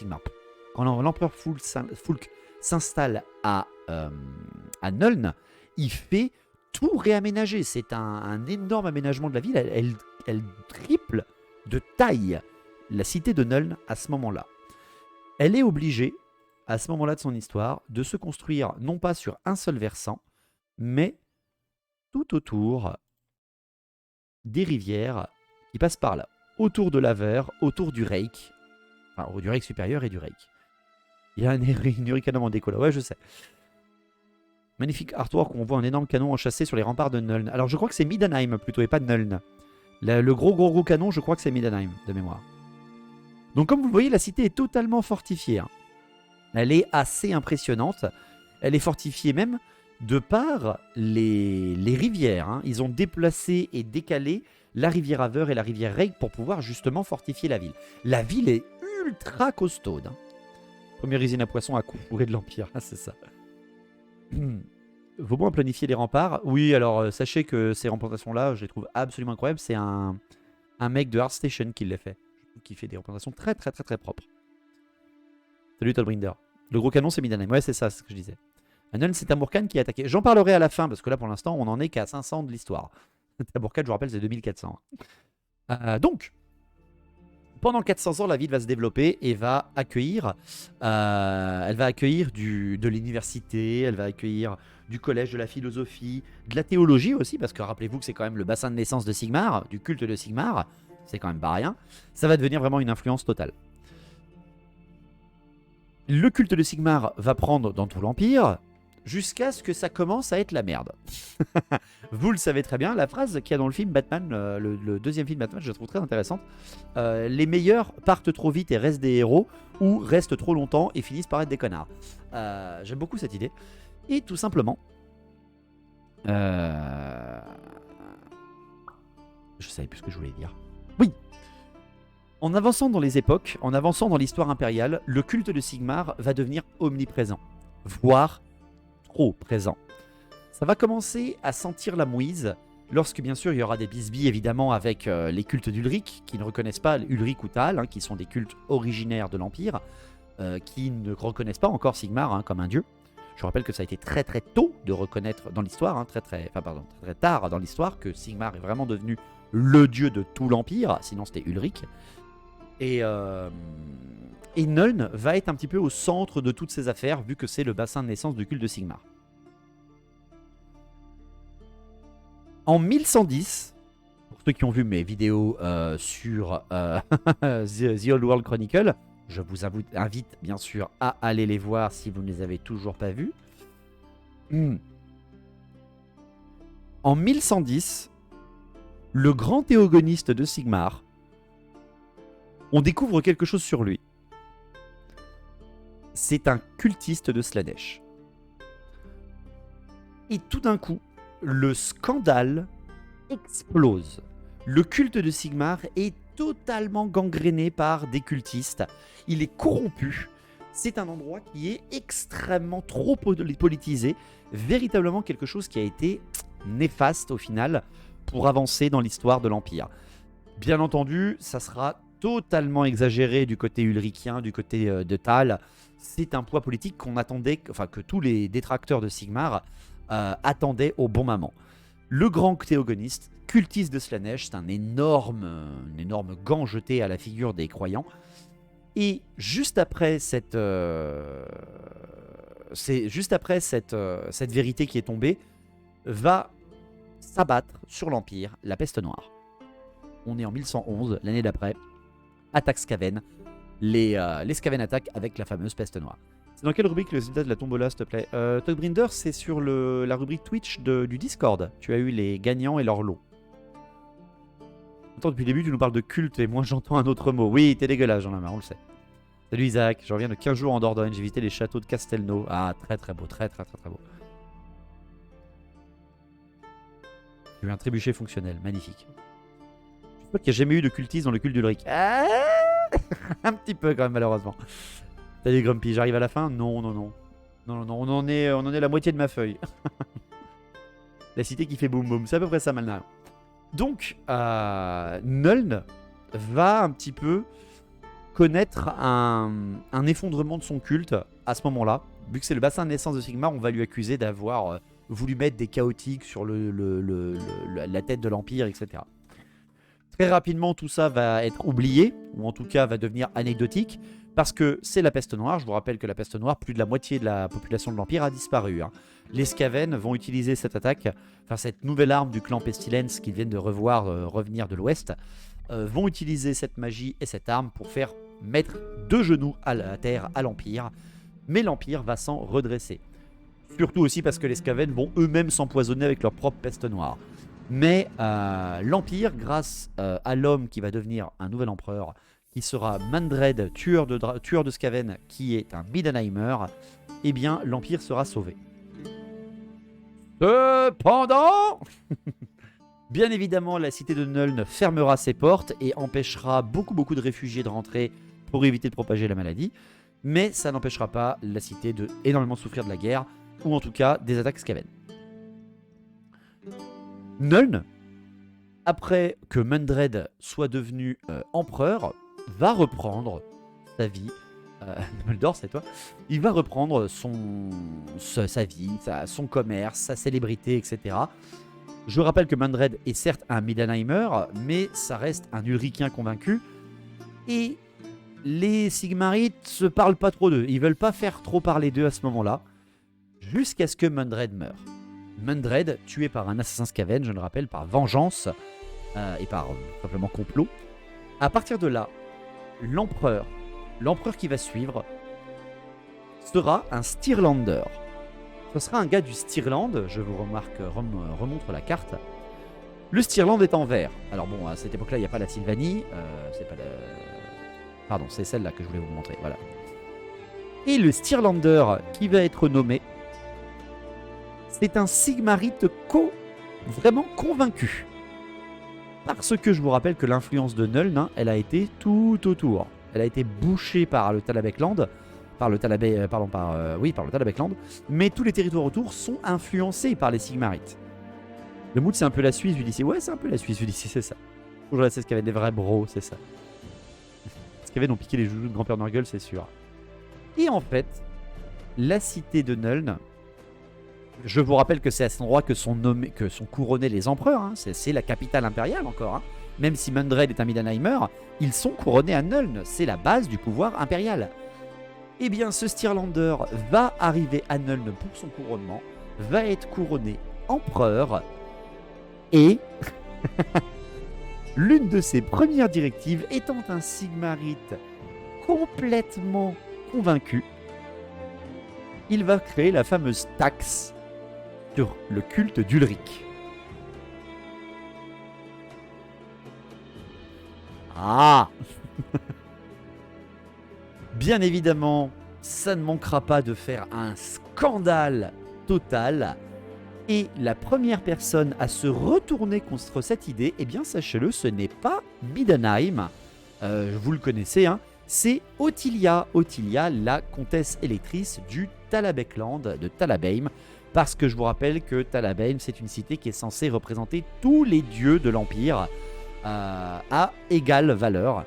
Speaker 1: Quand l'empereur Fulk s'installe à Nuln, il fait tout réaménager. C'est un énorme aménagement de la ville. Elle triple de taille la cité de Nuln à ce moment-là. Elle est obligée, à ce moment-là de son histoire, de se construire non pas sur un seul versant, mais tout autour des rivières qui passent par là. Autour de l'Aver, autour du Reik, enfin du Reik supérieur et du Reik. Il y a un hurricanum en déco là, ouais je sais. Magnifique artwork où on voit un énorme canon enchâssé sur les remparts de Nuln. Alors je crois que c'est Midenheim plutôt et pas Nuln. Le gros canon, je crois que c'est Midenheim de mémoire. Donc comme vous le voyez, la cité est totalement fortifiée. Hein. Elle est assez impressionnante. Elle est fortifiée même de par les rivières. Hein. Ils ont déplacé et décalé la rivière Aver et la rivière Reik pour pouvoir justement fortifier la ville. La ville est ultra costaude. Hein. Première usine à poissons à coup fourré de l'Empire. Ah, c'est ça. Vauban a planifié les remparts. Oui, alors sachez que ces représentations-là, je les trouve absolument incroyables. C'est un mec de ArtStation qui les fait. Qui fait des représentations très propres. Salut Tollbrinder. Le gros canon, c'est Midenheim. Ouais, c'est ça, c'est ce que je disais. Nuln, c'est Tamurkhan qui est attaqué. J'en parlerai à la fin, parce que là, pour l'instant, on en est qu'à 500 de l'histoire. Tamurkhan, je vous rappelle, c'est 2400. Donc, pendant 400 ans, la ville va se développer et va accueillir, elle va accueillir de l'université, elle va accueillir du collège de la philosophie, de la théologie aussi, parce que rappelez-vous que c'est quand même le bassin de naissance de Sigmar, du culte de Sigmar, c'est quand même pas rien. Ça va devenir vraiment une influence totale. Le culte de Sigmar va prendre dans tout l'Empire, jusqu'à ce que ça commence à être la merde. Vous le savez très bien, la phrase qu'il y a dans le film Batman, le deuxième film Batman, je la trouve très intéressante. Les meilleurs partent trop vite et restent des héros, ou restent trop longtemps et finissent par être des connards. J'aime beaucoup cette idée. Et tout simplement... Je savais plus ce que je voulais dire. Oui. En avançant dans les époques, en avançant dans l'histoire impériale, le culte de Sigmar va devenir omniprésent, voire trop présent. Ça va commencer à sentir la mouise lorsque bien sûr il y aura des bisbilles évidemment avec les cultes d'Ulric qui ne reconnaissent pas Ulric ou Tal, hein, qui sont des cultes originaires de l'Empire, qui ne reconnaissent pas encore Sigmar hein, comme un dieu. Je vous rappelle que ça a été très tôt de reconnaître dans l'histoire, hein, très tard dans l'histoire, que Sigmar est vraiment devenu le dieu de tout l'Empire, sinon c'était Ulric. Et Nuln va être un petit peu au centre de toutes ces affaires, vu que c'est le bassin de naissance du culte de Sigmar. En 1110, pour ceux qui ont vu mes vidéos sur The Old World Chronicle, je vous invite bien sûr à aller les voir si vous ne les avez toujours pas vus. En 1110, le grand théogoniste de Sigmar, on découvre quelque chose sur lui. C'est un cultiste de Slaanesh. Et tout d'un coup, le scandale explose. Le culte de Sigmar est totalement gangréné par des cultistes. Il est corrompu. C'est un endroit qui est extrêmement trop politisé. Véritablement quelque chose qui a été néfaste au final pour avancer dans l'histoire de l'Empire. Bien entendu, ça sera totalement exagéré du côté ulricien, du côté de Tal. C'est un poids politique qu'on attendait, enfin que tous les détracteurs de Sigmar attendaient au bon moment. Le grand théogoniste, cultiste de Slaanesh, c'est un énorme gant jeté à la figure des croyants. Et juste après cette vérité qui est tombée, va s'abattre sur l'Empire la peste noire. On est en 1111, l'année d'après. Attaque Skaven. Les Skaven attaquent avec la fameuse peste noire. C'est dans quelle rubrique le résultat de la tombola, s'il te plaît Togbrinder, c'est sur la rubrique Twitch du Discord. Tu as eu les gagnants et leur lot. Attends, depuis le début, tu nous parles de culte et moi j'entends un autre mot. Oui, t'es dégueulasse, Jean-Lamar, on le sait. Salut Isaac, je reviens de 15 jours en Dordogne. J'ai visité les châteaux de Castelnau. Ah, très beau, très beau. J'ai eu un trébuchet fonctionnel, magnifique. Je sais qu'il n'y a jamais eu de cultiste dans le culte d'Ulric. Ah un petit peu quand même, malheureusement. Salut Grumpy, j'arrive à la fin? Non, on en est la moitié de ma feuille. La cité qui fait boum boum, c'est à peu près ça maintenant. Donc, Nuln va un petit peu connaître un effondrement de son culte à ce moment-là, vu que c'est le bassin de naissance de Sigmar, on va lui accuser d'avoir voulu mettre des chaotiques sur la tête de l'Empire, etc. Très rapidement, tout ça va être oublié, ou en tout cas va devenir anecdotique, parce que c'est la peste noire. Je vous rappelle que la peste noire, plus de la moitié de la population de l'Empire a disparu. Les Skaven vont utiliser cette attaque, enfin cette nouvelle arme du clan Pestilence qu'ils viennent de revoir revenir de l'Ouest, vont utiliser cette magie et cette arme pour faire mettre de genoux à la terre à l'Empire, mais l'Empire va s'en redresser. Surtout aussi parce que les Skaven vont eux-mêmes s'empoisonner avec leur propre peste noire. Mais l'Empire, grâce à l'homme qui va devenir un nouvel empereur, qui sera Mandred, tueur de Skaven, qui est un Midenheimer, eh bien l'Empire sera sauvé. Cependant, bien évidemment, la cité de Nuln fermera ses portes et empêchera beaucoup de réfugiés de rentrer pour éviter de propager la maladie. Mais ça n'empêchera pas la cité de énormément souffrir de la guerre, ou en tout cas des attaques Skaven. Nuln, après que Mandred soit devenu empereur, va reprendre sa vie. Noldor, c'est toi. Il va reprendre sa vie, son commerce, sa célébrité, etc. Je rappelle que Mandred est certes un Midenheimer, mais ça reste un Ulricien convaincu. Et les Sigmarites se parlent pas trop d'eux. Ils veulent pas faire trop parler d'eux à ce moment-là, jusqu'à ce que Mandred meure. Mandred, tué par un assassin Skaven, je le rappelle, par vengeance et par simplement complot. À partir de là, l'empereur qui va suivre sera un Stirlander. Ce sera un gars du Stirland, je vous remontre la carte. Le Stirland est en vert. Alors bon, à cette époque-là, il n'y a pas la Sylvanie. Pardon, c'est celle-là que je voulais vous montrer. Voilà. Et le Stirlander qui va être nommé, c'est un Sigmarite vraiment convaincu. Parce que je vous rappelle que l'influence de Nuln, elle a été tout autour. Elle a été bouchée par le Talabecland, par le Talabecland, mais tous les territoires autour sont influencés par les Sigmarites. Le mood, c'est un peu la Suisse, je dis ouais, c'est un peu la Suisse, je dis c'est ça. Toujours la Suisse qui avait des vrais bros, c'est ça. Ce qu'ils ont piqué les joujoux de Grand-Père Nurgle, c'est sûr. Et en fait, la cité de Nuln, je vous rappelle que c'est à cet endroit que sont couronnés les empereurs, c'est la capitale impériale encore. Même si Mandred est un Midenheimer, ils sont couronnés à Nuln, c'est la base du pouvoir impérial. Eh bien, ce Stirlander va arriver à Nuln pour son couronnement, va être couronné empereur, et l'une de ses premières directives étant un Sigmarite complètement convaincu, il va créer la fameuse taxe sur le culte d'Ulric. Ah Bien évidemment, ça ne manquera pas de faire un scandale total. Et la première personne à se retourner contre cette idée, eh bien sachez-le, ce n'est pas Midenheim, vous le connaissez, c'est Ottilia, la comtesse électrice du Talabecland, de Talabheim, parce que je vous rappelle que Talabheim, c'est une cité qui est censée représenter tous les dieux de l'Empire à égale valeur.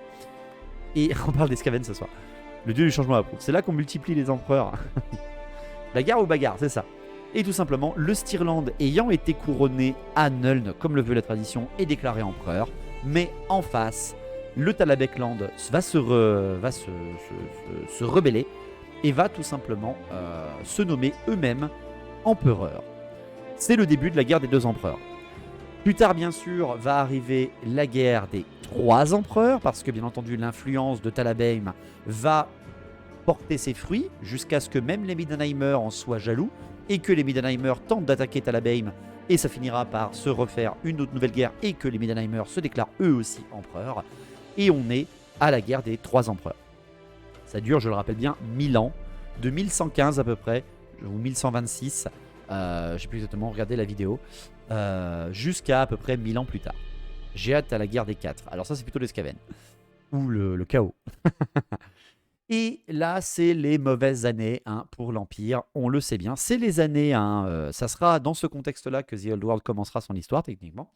Speaker 1: Et on parle des Skaven ce soir. Le dieu du changement à c'est là qu'on multiplie les empereurs. La guerre ou bagarre, c'est ça. Et tout simplement, le Stirland ayant été couronné à Nuln, comme le veut la tradition, est déclaré empereur. Mais en face, le Talabecland va se rebeller et va tout simplement se nommer eux-mêmes empereurs. C'est le début de la guerre des deux empereurs. Plus tard, bien sûr, va arriver la guerre des trois empereurs, parce que bien entendu, l'influence de Talabheim va porter ses fruits, jusqu'à ce que même les Midenheimer en soient jaloux, et que les Midenheimer tentent d'attaquer Talabheim, et ça finira par se refaire une autre nouvelle guerre, et que les Midenheimer se déclarent eux aussi empereurs, et on est à la guerre des trois empereurs. Ça dure, je le rappelle bien, 1000 ans, de 1115 à peu près, ou 1126, je ne sais plus exactement, regardez la vidéo, jusqu'à peu près 1000 ans plus tard. J'ai hâte à la guerre des 4. Alors ça, c'est plutôt les Skaven. Ou le chaos. Et là, c'est les mauvaises années pour l'Empire. On le sait bien. C'est les années... ça sera dans ce contexte-là que The Old World commencera son histoire, techniquement.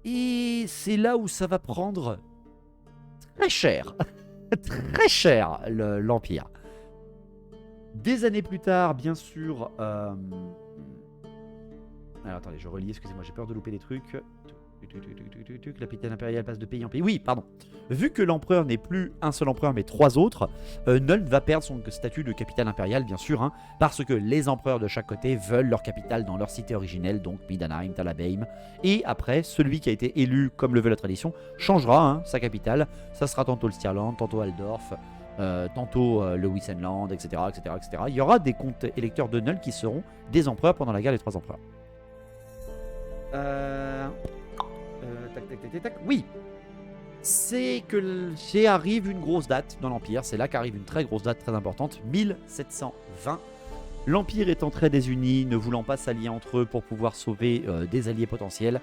Speaker 1: Et c'est là où ça va prendre très cher. Très cher, l'Empire. Des années plus tard, bien sûr... Alors attendez, je relis, excusez-moi, j'ai peur de louper des trucs. La capitale impériale passe de pays en pays. Oui, pardon. Vu que l'empereur n'est plus un seul empereur mais 3 autres, Nuln va perdre son statut de capitale impériale, bien sûr, hein, parce que les empereurs de chaque côté veulent leur capitale dans leur cité originelle, donc Midanheim, Talabeim. Et après, celui qui a été élu, comme le veut la tradition, changera hein, sa capitale. Ça sera tantôt le Stirland, tantôt Altdorf, tantôt le Wissenland, etc., etc., etc. Il y aura des comtes électeurs de Nuln qui seront des empereurs pendant la guerre des 3 empereurs. Oui, c'est que arrive une grosse date dans l'Empire. C'est là qu'arrive une très grosse date très importante, 1720. L'Empire étant très désuni, ne voulant pas s'allier entre eux pour pouvoir sauver des alliés potentiels,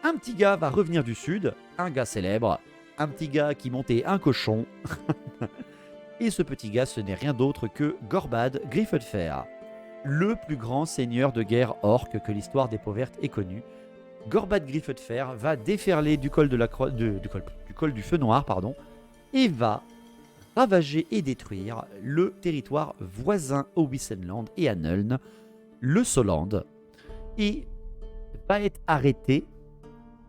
Speaker 1: un petit gars va revenir du sud, un gars célèbre, un petit gars qui montait un cochon. Et ce petit gars, ce n'est rien d'autre que Gorbad Griffelfair, le plus grand seigneur de guerre orc que l'histoire des Pauvertes ait connu. Gorbad Griffelfair va déferler du col du Feu Noir, pardon, et va ravager et détruire le territoire voisin au Wissenland et à Nuln, le Soland, et va être arrêté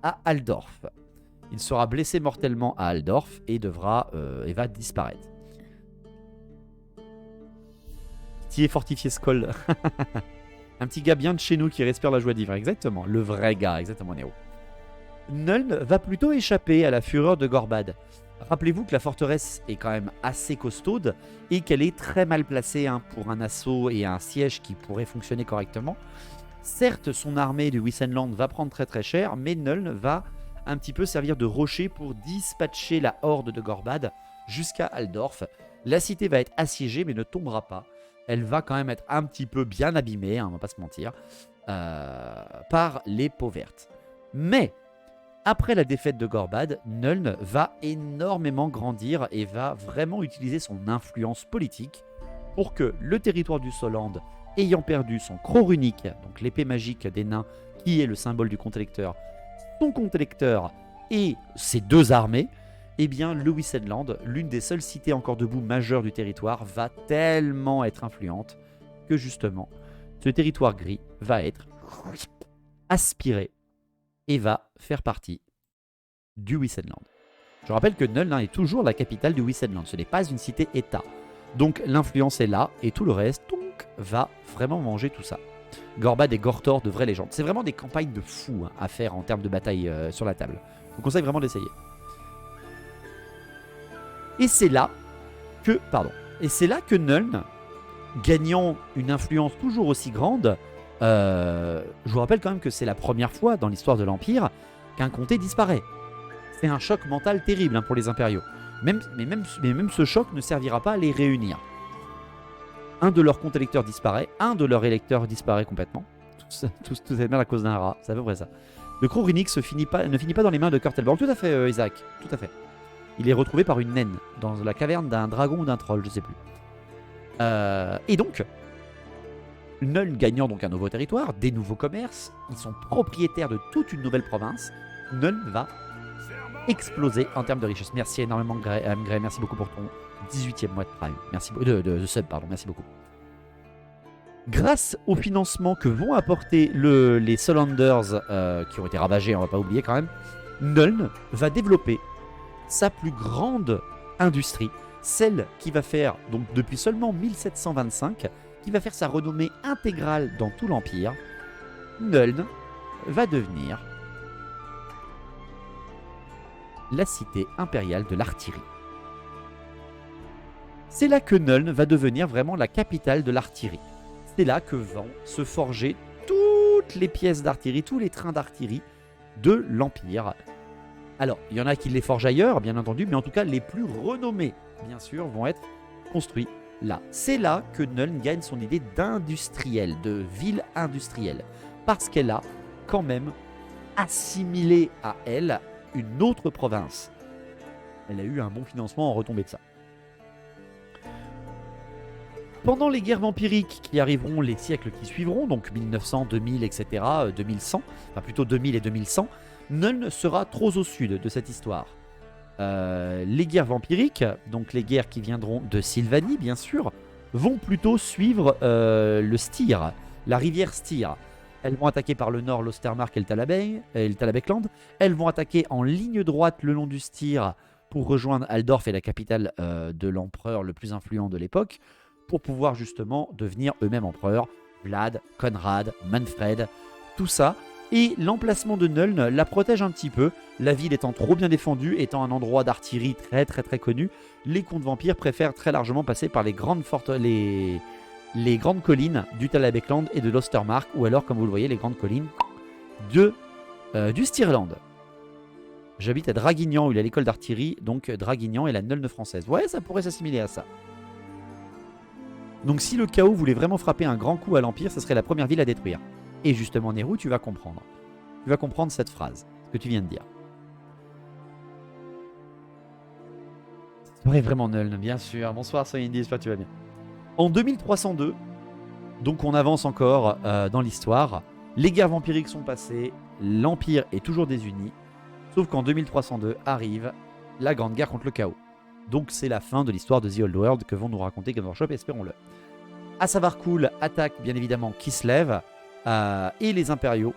Speaker 1: à Altdorf. Il sera blessé mortellement à Altdorf et va disparaître. Qui est fortifié Skoll. Un petit gars bien de chez nous qui respire la joie de vivre, exactement. Le vrai gars, exactement, Néo. Nuln va plutôt échapper à la fureur de Gorbad. Rappelez-vous que la forteresse est quand même assez costaude et qu'elle est très mal placée hein, pour un assaut et un siège qui pourrait fonctionner correctement. Certes, son armée du Wissenland va prendre très très cher, mais Nuln va un petit peu servir de rocher pour dispatcher la horde de Gorbad jusqu'à Altdorf. La cité va être assiégée mais ne tombera pas. Elle va quand même être un petit peu bien abîmée, hein, on va pas se mentir, par les Pauvertes. Mais, après la défaite de Gorbad, Nuln va énormément grandir et va vraiment utiliser son influence politique pour que le territoire du Soland, ayant perdu son croc runique, donc l'épée magique des nains, qui est le symbole du comte électeur, son comte électeur et ses 2 armées, eh bien, le Wissenland, l'une des seules cités encore debout majeures du territoire, va tellement être influente que justement, ce territoire gris va être aspiré et va faire partie du Wissenland. Je rappelle que Nuln est toujours la capitale du Wissenland, ce n'est pas une cité-état. Donc l'influence est là et tout le reste va vraiment manger tout ça. Gorbad et Gortor, de vraies légendes. C'est vraiment des campagnes de fous hein, à faire en termes de bataille sur la table. Je vous conseille vraiment d'essayer. Et c'est là que Nuln, gagnant une influence toujours aussi grande, je vous rappelle quand même que c'est la première fois dans l'histoire de l'Empire qu'un comté disparaît. C'est un choc mental terrible hein, pour les impériaux. Mais même ce choc ne servira pas à les réunir. Un de leurs comptes électeurs disparaît, un de leurs électeurs disparaît complètement. Tout est mal à cause d'un rat, c'est à peu près ça. Le croc runique ne finit pas dans les mains de Kurtelborn. Tout à fait, Isaac, tout à fait. Il est retrouvé par une naine dans la caverne d'un dragon ou d'un troll, je sais plus. Et donc, Nuln gagnant donc un nouveau territoire, des nouveaux commerces, ils sont propriétaires de toute une nouvelle province. Nuln va exploser en termes de richesse. Merci énormément, Grey, merci beaucoup pour ton 18e mois de prime. Merci de sub, pardon, merci beaucoup. Grâce au financement que vont apporter les Solanders, qui ont été ravagés, on va pas oublier quand même, Nuln va développer sa plus grande industrie, celle qui va faire, donc depuis seulement 1725, qui va faire sa renommée intégrale dans tout l'Empire. Nuln va devenir la cité impériale de l'artillerie. C'est là que Nuln va devenir vraiment la capitale de l'artillerie. C'est là que vont se forger toutes les pièces d'artillerie, tous les trains d'artillerie de l'Empire. Alors, il y en a qui les forgent ailleurs, bien entendu, mais en tout cas, les plus renommés, bien sûr, vont être construits là. C'est là que Nuln gagne son idée d'industriel, de ville industrielle, parce qu'elle a quand même assimilé à elle une autre province. Elle a eu un bon financement en retombée de ça. Pendant les guerres vampiriques qui arriveront les siècles qui suivront, donc 1900, 2000, etc., 2100, enfin plutôt 2000 et 2100, Nuln sera trop au sud de cette histoire. Les guerres vampiriques, donc les guerres qui viendront de Sylvanie, bien sûr, vont plutôt suivre le Styr, la rivière Styr. Elles vont attaquer par le nord l'Ostermark et le Talabecland. Elles vont attaquer en ligne droite le long du Styr pour rejoindre Altdorf et la capitale de l'empereur le plus influent de l'époque, pour pouvoir justement devenir eux-mêmes empereurs. Vlad, Conrad, Manfred, tout ça. Et l'emplacement de Nuln la protège un petit peu. La ville étant trop bien défendue, étant un endroit d'artillerie très connu, les comtes vampires préfèrent très largement passer par les grandes collines du Talabecland et de l'Ostermark, ou alors, comme vous le voyez, les grandes collines du Styrland. J'habite à Draguignan, où il y a l'école d'artillerie, donc Draguignan est la Nuln française. Ouais, ça pourrait s'assimiler à ça. Donc si le chaos voulait vraiment frapper un grand coup à l'Empire, ce serait la première ville à détruire. Et justement, Nehru, tu vas comprendre. Tu vas comprendre cette phrase, ce que tu viens de dire. C'est vraiment Nuln, bien sûr. Bonsoir, Soyindi, j'espère que tu vas bien. En 2302, donc on avance encore dans l'histoire, les guerres vampiriques sont passées, l'Empire est toujours désuni, sauf qu'en 2302 arrive la Grande Guerre contre le chaos. Donc c'est la fin de l'histoire de The Old World que vont nous raconter Game Workshop, espérons-le. Asavarkul attaque bien évidemment Kislev, et les impériaux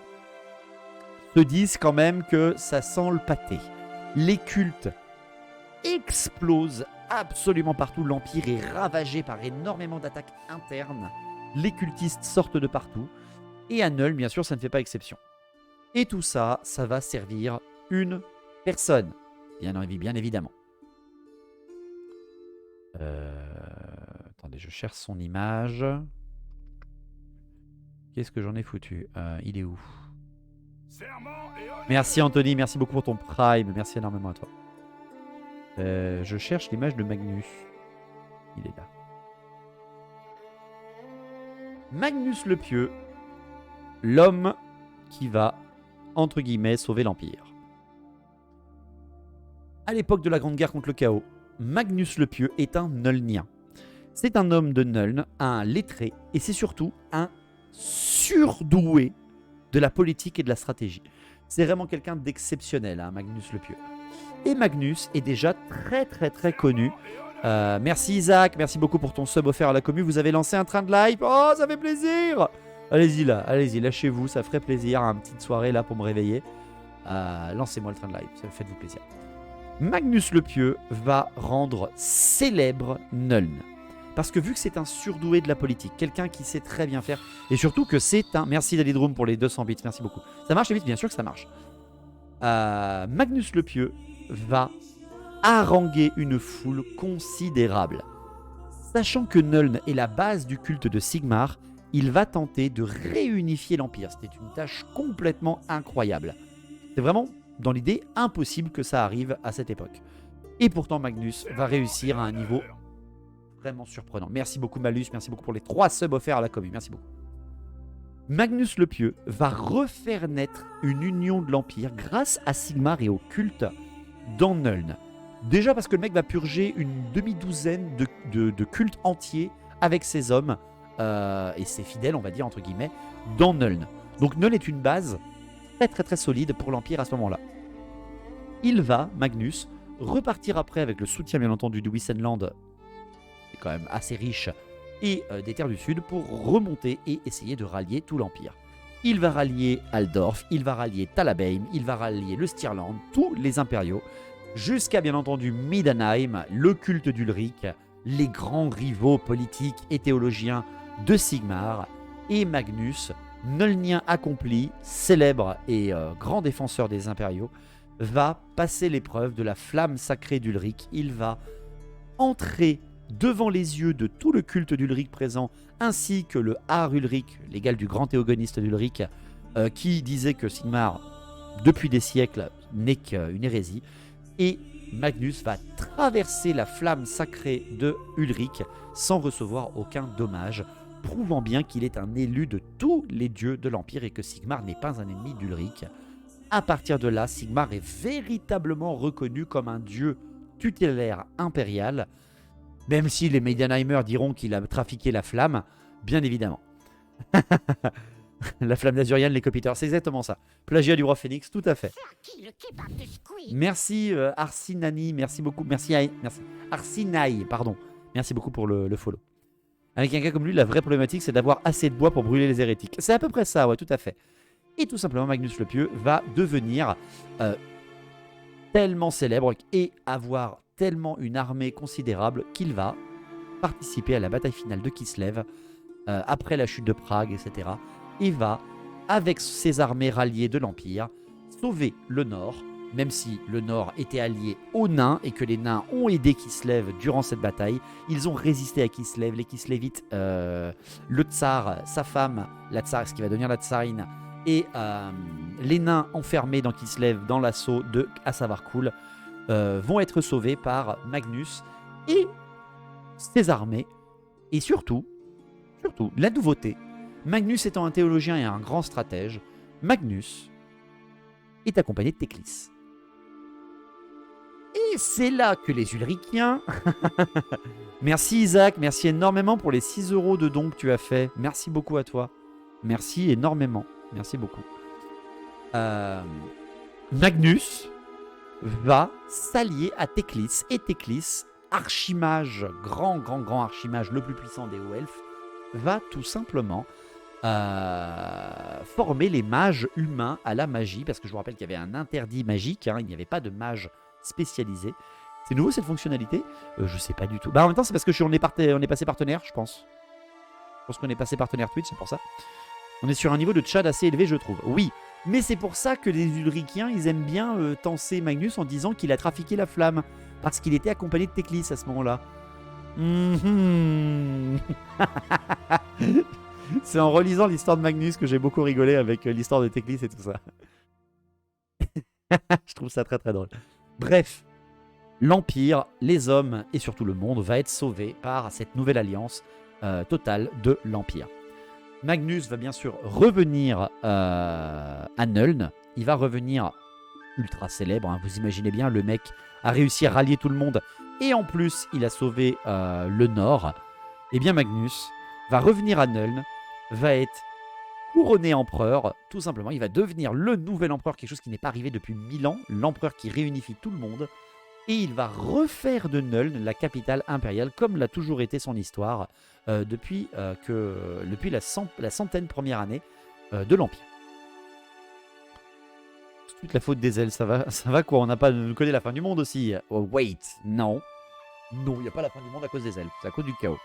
Speaker 1: se disent quand même que ça sent le pâté. Les cultes explosent absolument partout, l'Empire est ravagé par énormément d'attaques internes, les cultistes sortent de partout, et à Nuln, bien sûr, ça ne fait pas exception. Et tout ça, ça va servir une personne, bien évidemment. Attendez, je cherche son image. Qu'est-ce que j'en ai foutu? Il est où? Merci Anthony, merci beaucoup pour ton Prime. Merci énormément à toi. Je cherche l'image de Magnus. Il est là. Magnus le Pieux, l'homme qui va, entre guillemets, sauver l'Empire. À l'époque de la Grande Guerre contre le chaos, Magnus le Pieux est un Nulnien. C'est un homme de Nuln, un lettré, et c'est surtout un surdoué de la politique et de la stratégie. C'est vraiment quelqu'un d'exceptionnel, hein, Magnus le Pieux. Et Magnus est déjà très connu. Merci Isaac, merci beaucoup pour ton sub offert à la commu. Vous avez lancé un train de live. Oh, ça fait plaisir. Allez-y là, allez-y, lâchez-vous, ça ferait plaisir. Une petite soirée là pour me réveiller. Lancez-moi le train de live, faites-vous plaisir. Magnus le Pieux va rendre célèbre Nuln. Parce que vu que c'est un surdoué de la politique, quelqu'un qui sait très bien faire, et surtout que c'est un... Merci Dalidroom pour les 200 bits, merci beaucoup. Ça marche vite, bien sûr que ça marche. Magnus le Pieux va haranguer une foule considérable. Sachant que Nuln est la base du culte de Sigmar, il va tenter de réunifier l'Empire. C'était une tâche complètement incroyable. C'est vraiment, dans l'idée, impossible que ça arrive à cette époque. Et pourtant Magnus va réussir à un niveau vraiment surprenant. Merci beaucoup Malus, merci beaucoup pour les 3 subs offerts à la commu, merci beaucoup. Magnus le Pieux va refaire naître une union de l'Empire grâce à Sigmar et au culte dans Nuln. Déjà parce que le mec va purger une demi-douzaine de cultes entiers avec ses hommes et ses fidèles, on va dire entre guillemets, dans Nuln. Donc Nuln est une base très solide pour l'Empire à ce moment-là. Il va, Magnus, repartir après avec le soutien bien entendu de Wissenland, qui est quand même assez riche, et des terres du sud pour remonter et essayer de rallier tout l'Empire. Il va rallier Altdorf, il va rallier Talabheim, il va rallier le Styrland, tous les impériaux, jusqu'à bien entendu Midenheim, le culte d'Ulric, les grands rivaux politiques et théologiens de Sigmar, et Magnus, Nulnien accompli, célèbre et grand défenseur des impériaux, va passer l'épreuve de la flamme sacrée d'Ulric. Il va entrer devant les yeux de tout le culte d'Ulric présent, ainsi que le Har Ulric, l'égal du grand théogoniste d'Ulric, qui disait que Sigmar, depuis des siècles, n'est qu'une hérésie. Et Magnus va traverser la flamme sacrée de Ulric sans recevoir aucun dommage, prouvant bien qu'il est un élu de tous les dieux de l'Empire et que Sigmar n'est pas un ennemi d'Ulric. À partir de là, Sigmar est véritablement reconnu comme un dieu tutélaire impérial, même si les Midenheimers diront qu'il a trafiqué la flamme, bien évidemment. La flamme d'Azurian, les copiteurs, c'est exactement ça. Plagiat du roi Phénix, tout à fait. Merci Arsinani, merci beaucoup. Merci Arsinaï, pardon. Merci beaucoup pour le follow. Avec un gars comme lui, la vraie problématique, c'est d'avoir assez de bois pour brûler les hérétiques. C'est à peu près ça, ouais, tout à fait. Et tout simplement, Magnus le Pieux va devenir tellement célèbre et avoir tellement une armée considérable qu'il va participer à la bataille finale de Kislev après la chute de Prague, etc. Et va, avec ses armées ralliées de l'Empire, sauver le Nord, même si le Nord était allié aux nains et que les nains ont aidé Kislev durant cette bataille. Ils ont résisté à Kislev, les Kislevites, le tsar, sa femme, la tsar, ce qui va devenir la tsarine, et les nains enfermés dans Kislev dans l'assaut de Assavarkul vont être sauvés par Magnus et ses armées. Et surtout, la nouveauté, Magnus étant un théologien et un grand stratège, Magnus est accompagné de Théclis. Et c'est là que les Ulrichiens... Merci Isaac, merci énormément pour les 6 € de dons que tu as fait. Merci beaucoup à toi. Merci énormément. Merci beaucoup. Magnus va s'allier à Théclis. Et Théclis, archimage, grand archimage, le plus puissant des hauts elfes, va tout simplement former les mages humains à la magie. Parce que je vous rappelle qu'il y avait un interdit magique, hein, il n'y avait pas de mage spécialisé. C'est nouveau cette fonctionnalité, je sais pas du tout. Bah en même temps c'est parce que on est passé partenaire, je pense. Je pense qu'on est passé partenaire Twitch, c'est pour ça. On est sur un niveau de Tchad assez élevé, je trouve. Oui, mais c'est pour ça que les Ulrichiens, ils aiment bien tancer Magnus en disant qu'il a trafiqué la flamme. Parce qu'il était accompagné de Théclis à ce moment-là. C'est en relisant l'histoire de Magnus que j'ai beaucoup rigolé avec l'histoire de Théclis et tout ça. Je trouve ça très très drôle. Bref, l'Empire, les hommes et surtout le monde va être sauvé par cette nouvelle alliance totale de l'Empire. Magnus va bien sûr revenir à Nuln. Il va revenir ultra célèbre, hein. Vous imaginez bien, le mec a réussi à rallier tout le monde et en plus il a sauvé le Nord. Et bien Magnus va revenir à Nuln, va être couronné empereur, tout simplement. Il va devenir le nouvel empereur, quelque chose qui n'est pas arrivé depuis 1000 ans, l'empereur qui réunifie tout le monde. Et il va refaire de Nuln la capitale impériale, comme l'a toujours été son histoire depuis la centaine première année de l'Empire. C'est toute la faute des ailes, ça va quoi? On n'a pas connu la fin du monde aussi. Oh wait, non. Non, il n'y a pas la fin du monde à cause des ailes, c'est à cause du chaos.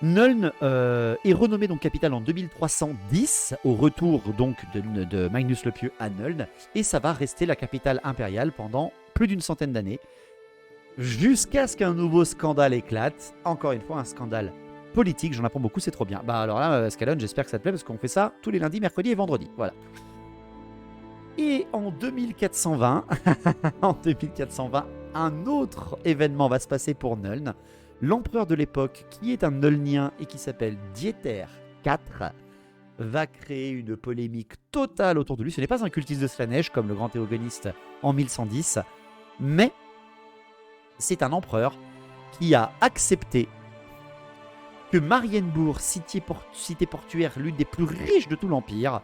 Speaker 1: Nuln est renommé donc capitale en 2310, au retour donc de Magnus le Pieux à Nuln, et ça va rester la capitale impériale pendant plus d'une centaine d'années, jusqu'à ce qu'un nouveau scandale éclate. Encore une fois, un scandale politique, j'en apprends beaucoup, c'est trop bien. Bah alors là, Scalon, j'espère que ça te plaît, parce qu'on fait ça tous les lundis, mercredis et vendredis, voilà. Et en 2420, un autre événement va se passer pour Nuln. L'empereur de l'époque, qui est un Nulnien et qui s'appelle Dieter IV, va créer une polémique totale autour de lui. Ce n'est pas un cultiste de Slanesh comme le grand théogoniste en 1110, mais c'est un empereur qui a accepté que Marienbourg, cité portuaire, l'une des plus riches de tout l'Empire,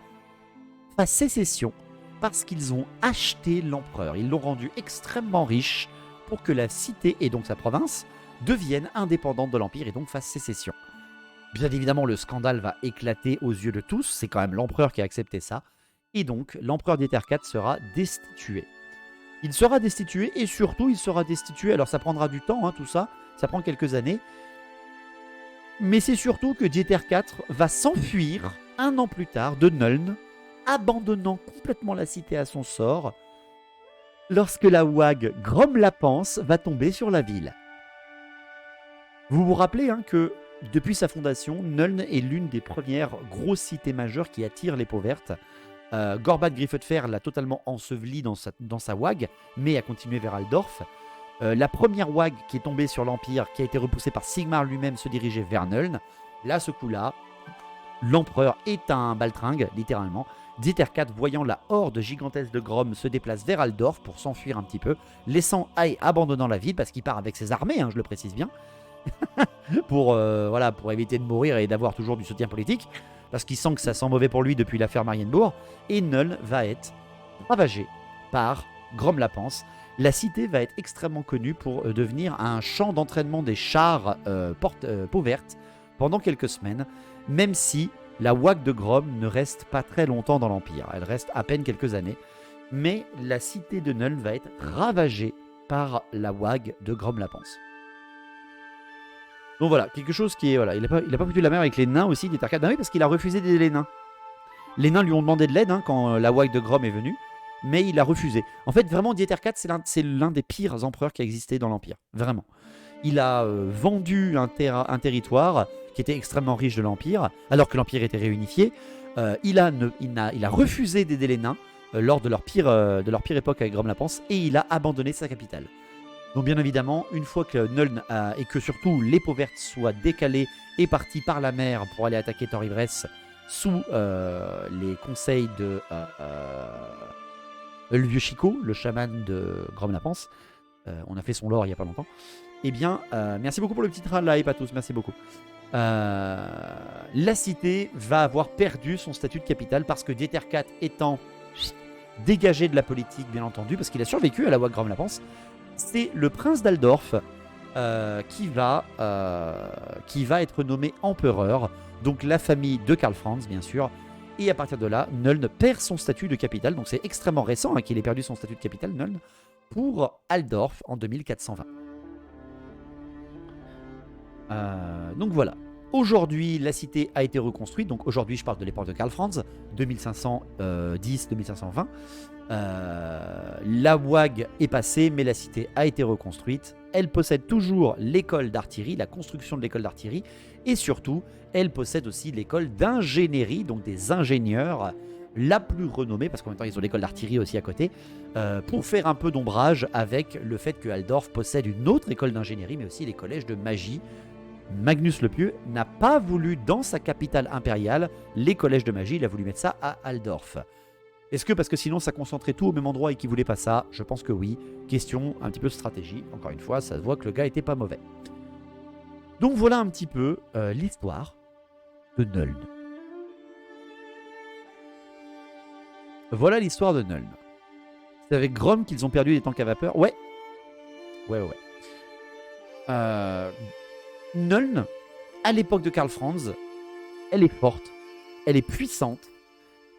Speaker 1: fasse sécession parce qu'ils ont acheté l'empereur. Ils l'ont rendu extrêmement riche pour que la cité, et donc sa province, deviennent indépendantes de l'Empire et donc fassent sécession. Bien évidemment, le scandale va éclater aux yeux de tous. C'est quand même l'empereur qui a accepté ça. Et donc, l'empereur Dieter IV sera destitué. Il sera destitué et surtout, il sera destitué. Alors, ça prendra du temps, hein, tout ça. Ça prend quelques années. Mais c'est surtout que Dieter IV va s'enfuir un an plus tard de Nuln, abandonnant complètement la cité à son sort, lorsque la ouag Grom-Lapence va tomber sur la ville. Vous vous rappelez hein, que depuis sa fondation, Nuln est l'une des premières grosses cités majeures qui attirent les peaux vertes. Gorbat Griffefer l'a totalement enseveli dans sa ouag, mais a continué vers Aldorf. La première ouag qui est tombée sur l'Empire, qui a été repoussée par Sigmar lui-même, se dirigeait vers Nuln. Là, ce coup-là, l'empereur est un baltringue, littéralement. Dieter IV, voyant la horde gigantesque de Grom, se déplace vers Aldorf pour s'enfuir un petit peu, laissant Ai abandonnant la ville, parce qu'il part avec ses armées, hein, je le précise bien. pour éviter de mourir et d'avoir toujours du soutien politique, parce qu'il sent que ça sent mauvais pour lui depuis l'affaire Marienbourg. Et Nuln va être ravagé par Grom-Lapence, la cité va être extrêmement connue pour devenir un champ d'entraînement des chars peau verte pendant quelques semaines, même si la WAG de Grom ne reste pas très longtemps dans l'Empire. Elle reste à peine quelques années. Mais la cité de Nuln va être ravagée par la WAG de Grom-la-Panse. Donc voilà, quelque chose qui est... Voilà, il n'a pas foutu la mer avec les nains aussi d'Ethercat. Ben oui, parce qu'il a refusé d'aider les nains. Les nains lui ont demandé de l'aide quand la WAG de Grom est venue, mais il a refusé. En fait, vraiment, Dietercat, c'est l'un des pires empereurs qui a existé dans l'Empire. Vraiment. Il a vendu un territoire qui était extrêmement riche de l'Empire, alors que l'Empire était réunifié. Il a refusé d'aider les nains lors de leur pire époque avec Grom-la-Panse, et il a abandonné sa capitale. Donc bien évidemment, une fois que Nuln et que surtout les peaux vertes soient décalés et partis par la mer pour aller attaquer Tor-Ivresse sous les conseils de le vieux Chico, le chaman de Grom-la-Panse, on a fait son lore il n'y a pas longtemps. Eh bien, merci beaucoup pour le petit live à tous, merci beaucoup. La cité va avoir perdu son statut de capitale parce que Dietercat étant dégagé de la politique, bien entendu, parce qu'il a survécu à la WAG Grom-la-Panse, c'est le prince d'Aldorf qui va être nommé empereur, donc la famille de Karl Franz, bien sûr. Et à partir de là, Nuln perd son statut de capitale, donc c'est extrêmement récent qu'il ait perdu son statut de capitale, Nuln, pour Aldorf en 2420. Donc voilà. Aujourd'hui, la cité a été reconstruite. Donc aujourd'hui, je parle de l'époque de Karl Franz, 2510-2520. La WAG est passée, mais la cité a été reconstruite. Elle possède toujours l'école d'artillerie, la construction de l'école d'artillerie. Et surtout, elle possède aussi l'école d'ingénierie, donc des ingénieurs la plus renommée, parce qu'en même temps, ils ont l'école d'artillerie aussi à côté, pour faire un peu d'ombrage avec le fait que Aldorf possède une autre école d'ingénierie, mais aussi les collèges de magie. Magnus le Pieux n'a pas voulu, dans sa capitale impériale, les collèges de magie, il a voulu mettre ça à Aldorf. Est-ce que parce que sinon ça concentrait tout au même endroit et qu'il voulait pas ça? Je pense que oui. Question un petit peu de stratégie. Encore une fois, ça se voit que le gars était pas mauvais. Donc voilà un petit peu l'histoire de Nuln. Voilà l'histoire de Nuln. C'est avec Grom qu'ils ont perdu les tanks à vapeur. Ouais. Nuln, à l'époque de Karl Franz, elle est forte, elle est puissante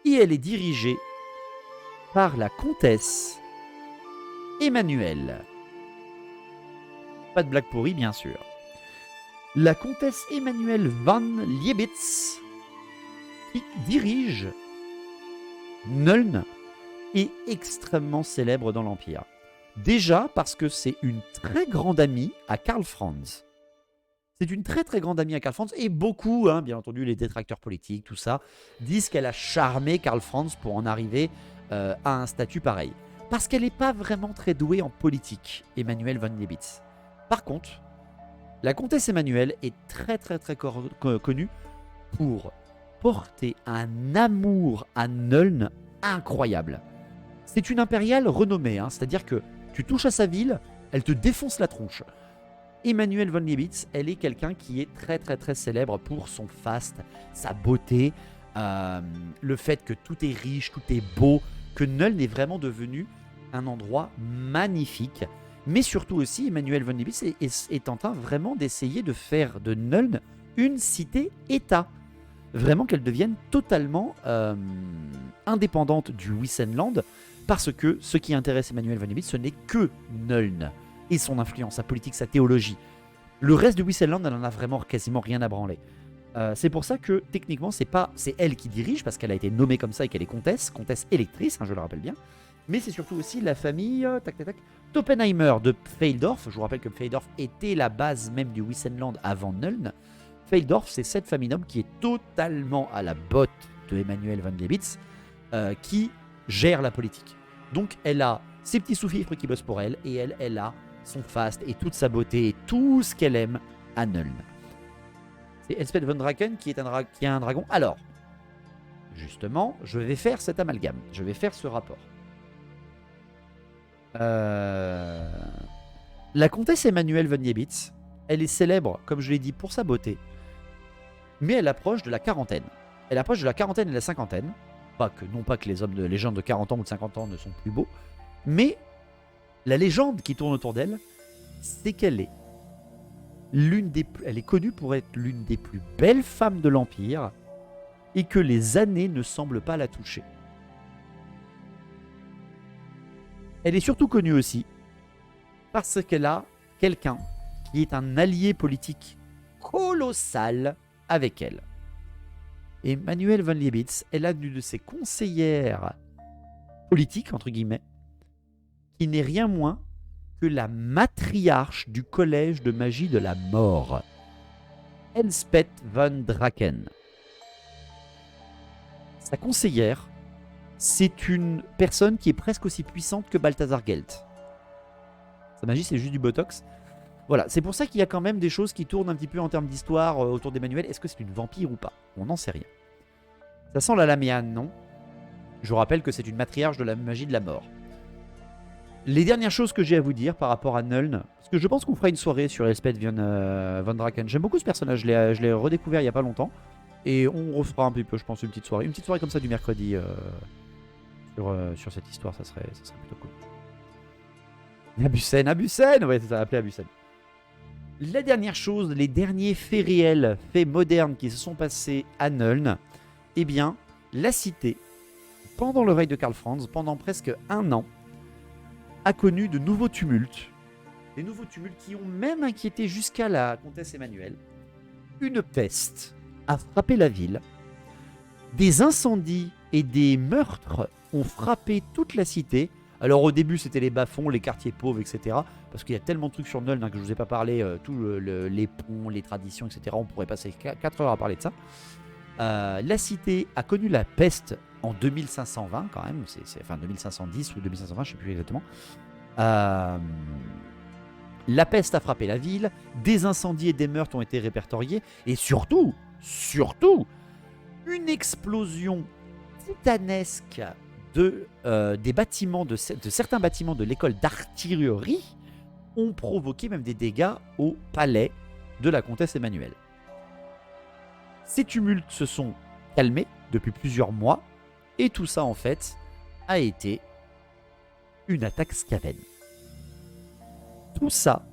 Speaker 1: et elle est dirigée par la comtesse Emmanuelle. Pas de blague pourrie, bien sûr. La comtesse Emmanuelle van Liebitz, qui dirige Nuln, est extrêmement célèbre dans l'Empire. Déjà parce que c'est une très grande amie à Karl Franz. C'est une très très grande amie à Karl Franz et beaucoup, bien entendu, les détracteurs politiques, tout ça, disent qu'elle a charmé Karl Franz pour en arriver à un statut pareil. Parce qu'elle n'est pas vraiment très douée en politique, Emmanuelle von Liebitz. Par contre, la comtesse Emmanuelle est très très très connue pour porter un amour à Nuln incroyable. C'est une impériale renommée, c'est-à-dire que tu touches à sa ville, elle te défonce la tronche. Emmanuelle von Liebitz, elle est quelqu'un qui est très très très célèbre pour son faste, sa beauté, le fait que tout est riche, tout est beau, que Nuln est vraiment devenu un endroit magnifique. Mais surtout aussi, Emmanuelle von Liebitz est en train vraiment d'essayer de faire de Nuln une cité-État. Vraiment qu'elle devienne totalement indépendante du Wissenland, parce que ce qui intéresse Emmanuelle von Liebitz, ce n'est que Nuln et son influence, sa politique, sa théologie. Le reste du Wissenland, elle en a vraiment quasiment rien à branler. C'est pour ça que techniquement, c'est elle qui dirige, parce qu'elle a été nommée comme ça et qu'elle est comtesse électrice, je le rappelle bien. Mais c'est surtout aussi la famille Toppenheimer de Pfeildorf. Je vous rappelle que Pfeildorf était la base même du Wissenland avant Nuln. Pfeildorf, c'est cette famille noble qui est totalement à la botte de Emmanuelle von Liebitz, qui gère la politique. Donc elle a ses petits sous-fifres qui bossent pour elle, et elle a son faste et toute sa beauté et tout ce qu'elle aime à Nuln. C'est Elspeth von Draken qui a un dragon. Alors, justement, je vais faire cet amalgame. Je vais faire ce rapport. La comtesse Emmanuelle von Liebitz, elle est célèbre, comme je l'ai dit, pour sa beauté. Mais elle approche de la quarantaine. Elle approche de la quarantaine et de la cinquantaine. Non pas que les gens de 40 ans ou de 50 ans ne sont plus beaux, mais La légende qui tourne autour d'elle, c'est qu'elle est elle est connue pour être l'une des plus belles femmes de l'Empire et que les années ne semblent pas la toucher. Elle est surtout connue aussi parce qu'elle a quelqu'un qui est un allié politique colossal avec elle. Et Manuel von Liebitz, elle a une de ses conseillères politiques, entre guillemets, qui n'est rien moins que la matriarche du collège de magie de la mort, Elspeth von Draken. Sa conseillère, c'est une personne qui est presque aussi puissante que Balthazar Gelt. Sa magie, c'est juste du botox. Voilà, c'est pour ça qu'il y a quand même des choses qui tournent un petit peu en termes d'histoire autour d'Emmanuel. Est-ce que c'est une vampire ou pas? On n'en sait rien. Ça sent la Laméane, non? Je vous rappelle que c'est une matriarche de la magie de la mort. Les dernières choses que j'ai à vous dire par rapport à Nuln, parce que je pense qu'on fera une soirée sur Elspeth von Draken. J'aime beaucoup ce personnage, je l'ai redécouvert il n'y a pas longtemps. Et on refera un petit peu, je pense, une petite soirée. Une petite soirée comme ça du mercredi sur cette histoire, ça serait plutôt cool. Abusen, ouais, c'est ça, appelé Abusen. La dernière chose, les derniers faits réels, faits modernes qui se sont passés à Nuln, eh bien, la cité, pendant le règne de Karl Franz, pendant presque 1 an, a connu de nouveaux tumultes. Des nouveaux tumultes qui ont même inquiété jusqu'à la comtesse Emmanuelle. Une peste a frappé la ville. Des incendies et des meurtres ont frappé toute la cité. Alors au début c'était les bas-fonds, les quartiers pauvres, etc. Parce qu'il y a tellement de trucs sur Nuln que je ne vous ai pas parlé, les ponts, les traditions, etc. On pourrait passer 4 heures à parler de ça. La cité a connu la peste en 2520 quand même, enfin 2510 ou 2520, je ne sais plus exactement. La peste a frappé la ville, des incendies et des meurtres ont été répertoriés, et surtout, une explosion titanesque des bâtiments, de certains bâtiments de l'école d'artillerie ont provoqué même des dégâts au palais de la comtesse Emmanuelle. Ces tumultes se sont calmés depuis plusieurs mois, et tout ça en fait a été une attaque Skaven. Tout ça,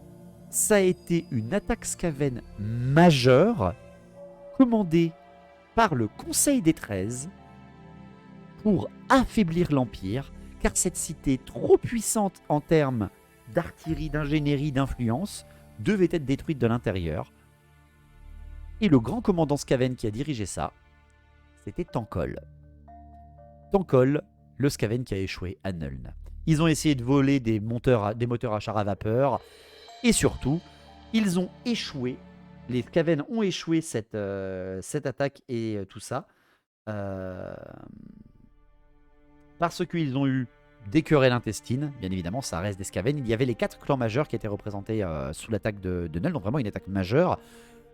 Speaker 1: ça a été une attaque Skaven majeure commandée par le Conseil des 13 pour affaiblir l'Empire, car cette cité trop puissante en termes d'artillerie, d'ingénierie, d'influence devait être détruite de l'intérieur. Et le grand commandant Skaven qui a dirigé ça, c'était Tankol. Tankol, le Skaven qui a échoué à Nuln. Ils ont essayé de voler des moteurs à char à vapeur. Et surtout, ils ont échoué. Les Skaven ont échoué cette attaque et tout ça. Parce qu'ils ont eu des querelles intestines. Bien évidemment, ça reste des Skaven. Il y avait les 4 clans majeurs qui étaient représentés sous l'attaque de Nuln. Donc vraiment une attaque majeure.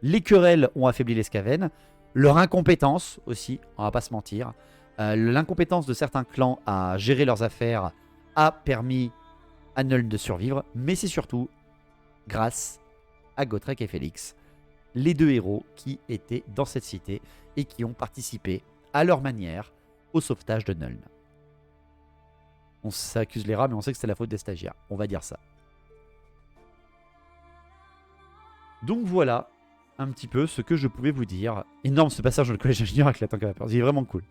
Speaker 1: Les querelles ont affaibli les Skaven. Leur incompétence aussi, on va pas se mentir. L'incompétence de certains clans à gérer leurs affaires a permis à Nuln de survivre. Mais c'est surtout grâce à Gotrek et Félix, les 2 héros qui étaient dans cette cité et qui ont participé à leur manière au sauvetage de Nuln. On s'accuse les rats, mais on sait que c'est la faute des stagiaires. On va dire ça. Donc voilà un petit peu ce que je pouvais vous dire. Énorme ce passage dans le collège ingénieur avec la tank à vapeur. Il est vraiment cool.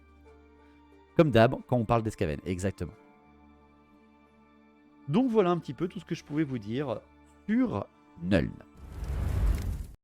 Speaker 1: Comme d'hab, quand on parle des Skaven. Exactement. Donc voilà un petit peu tout ce que je pouvais vous dire sur Nuln.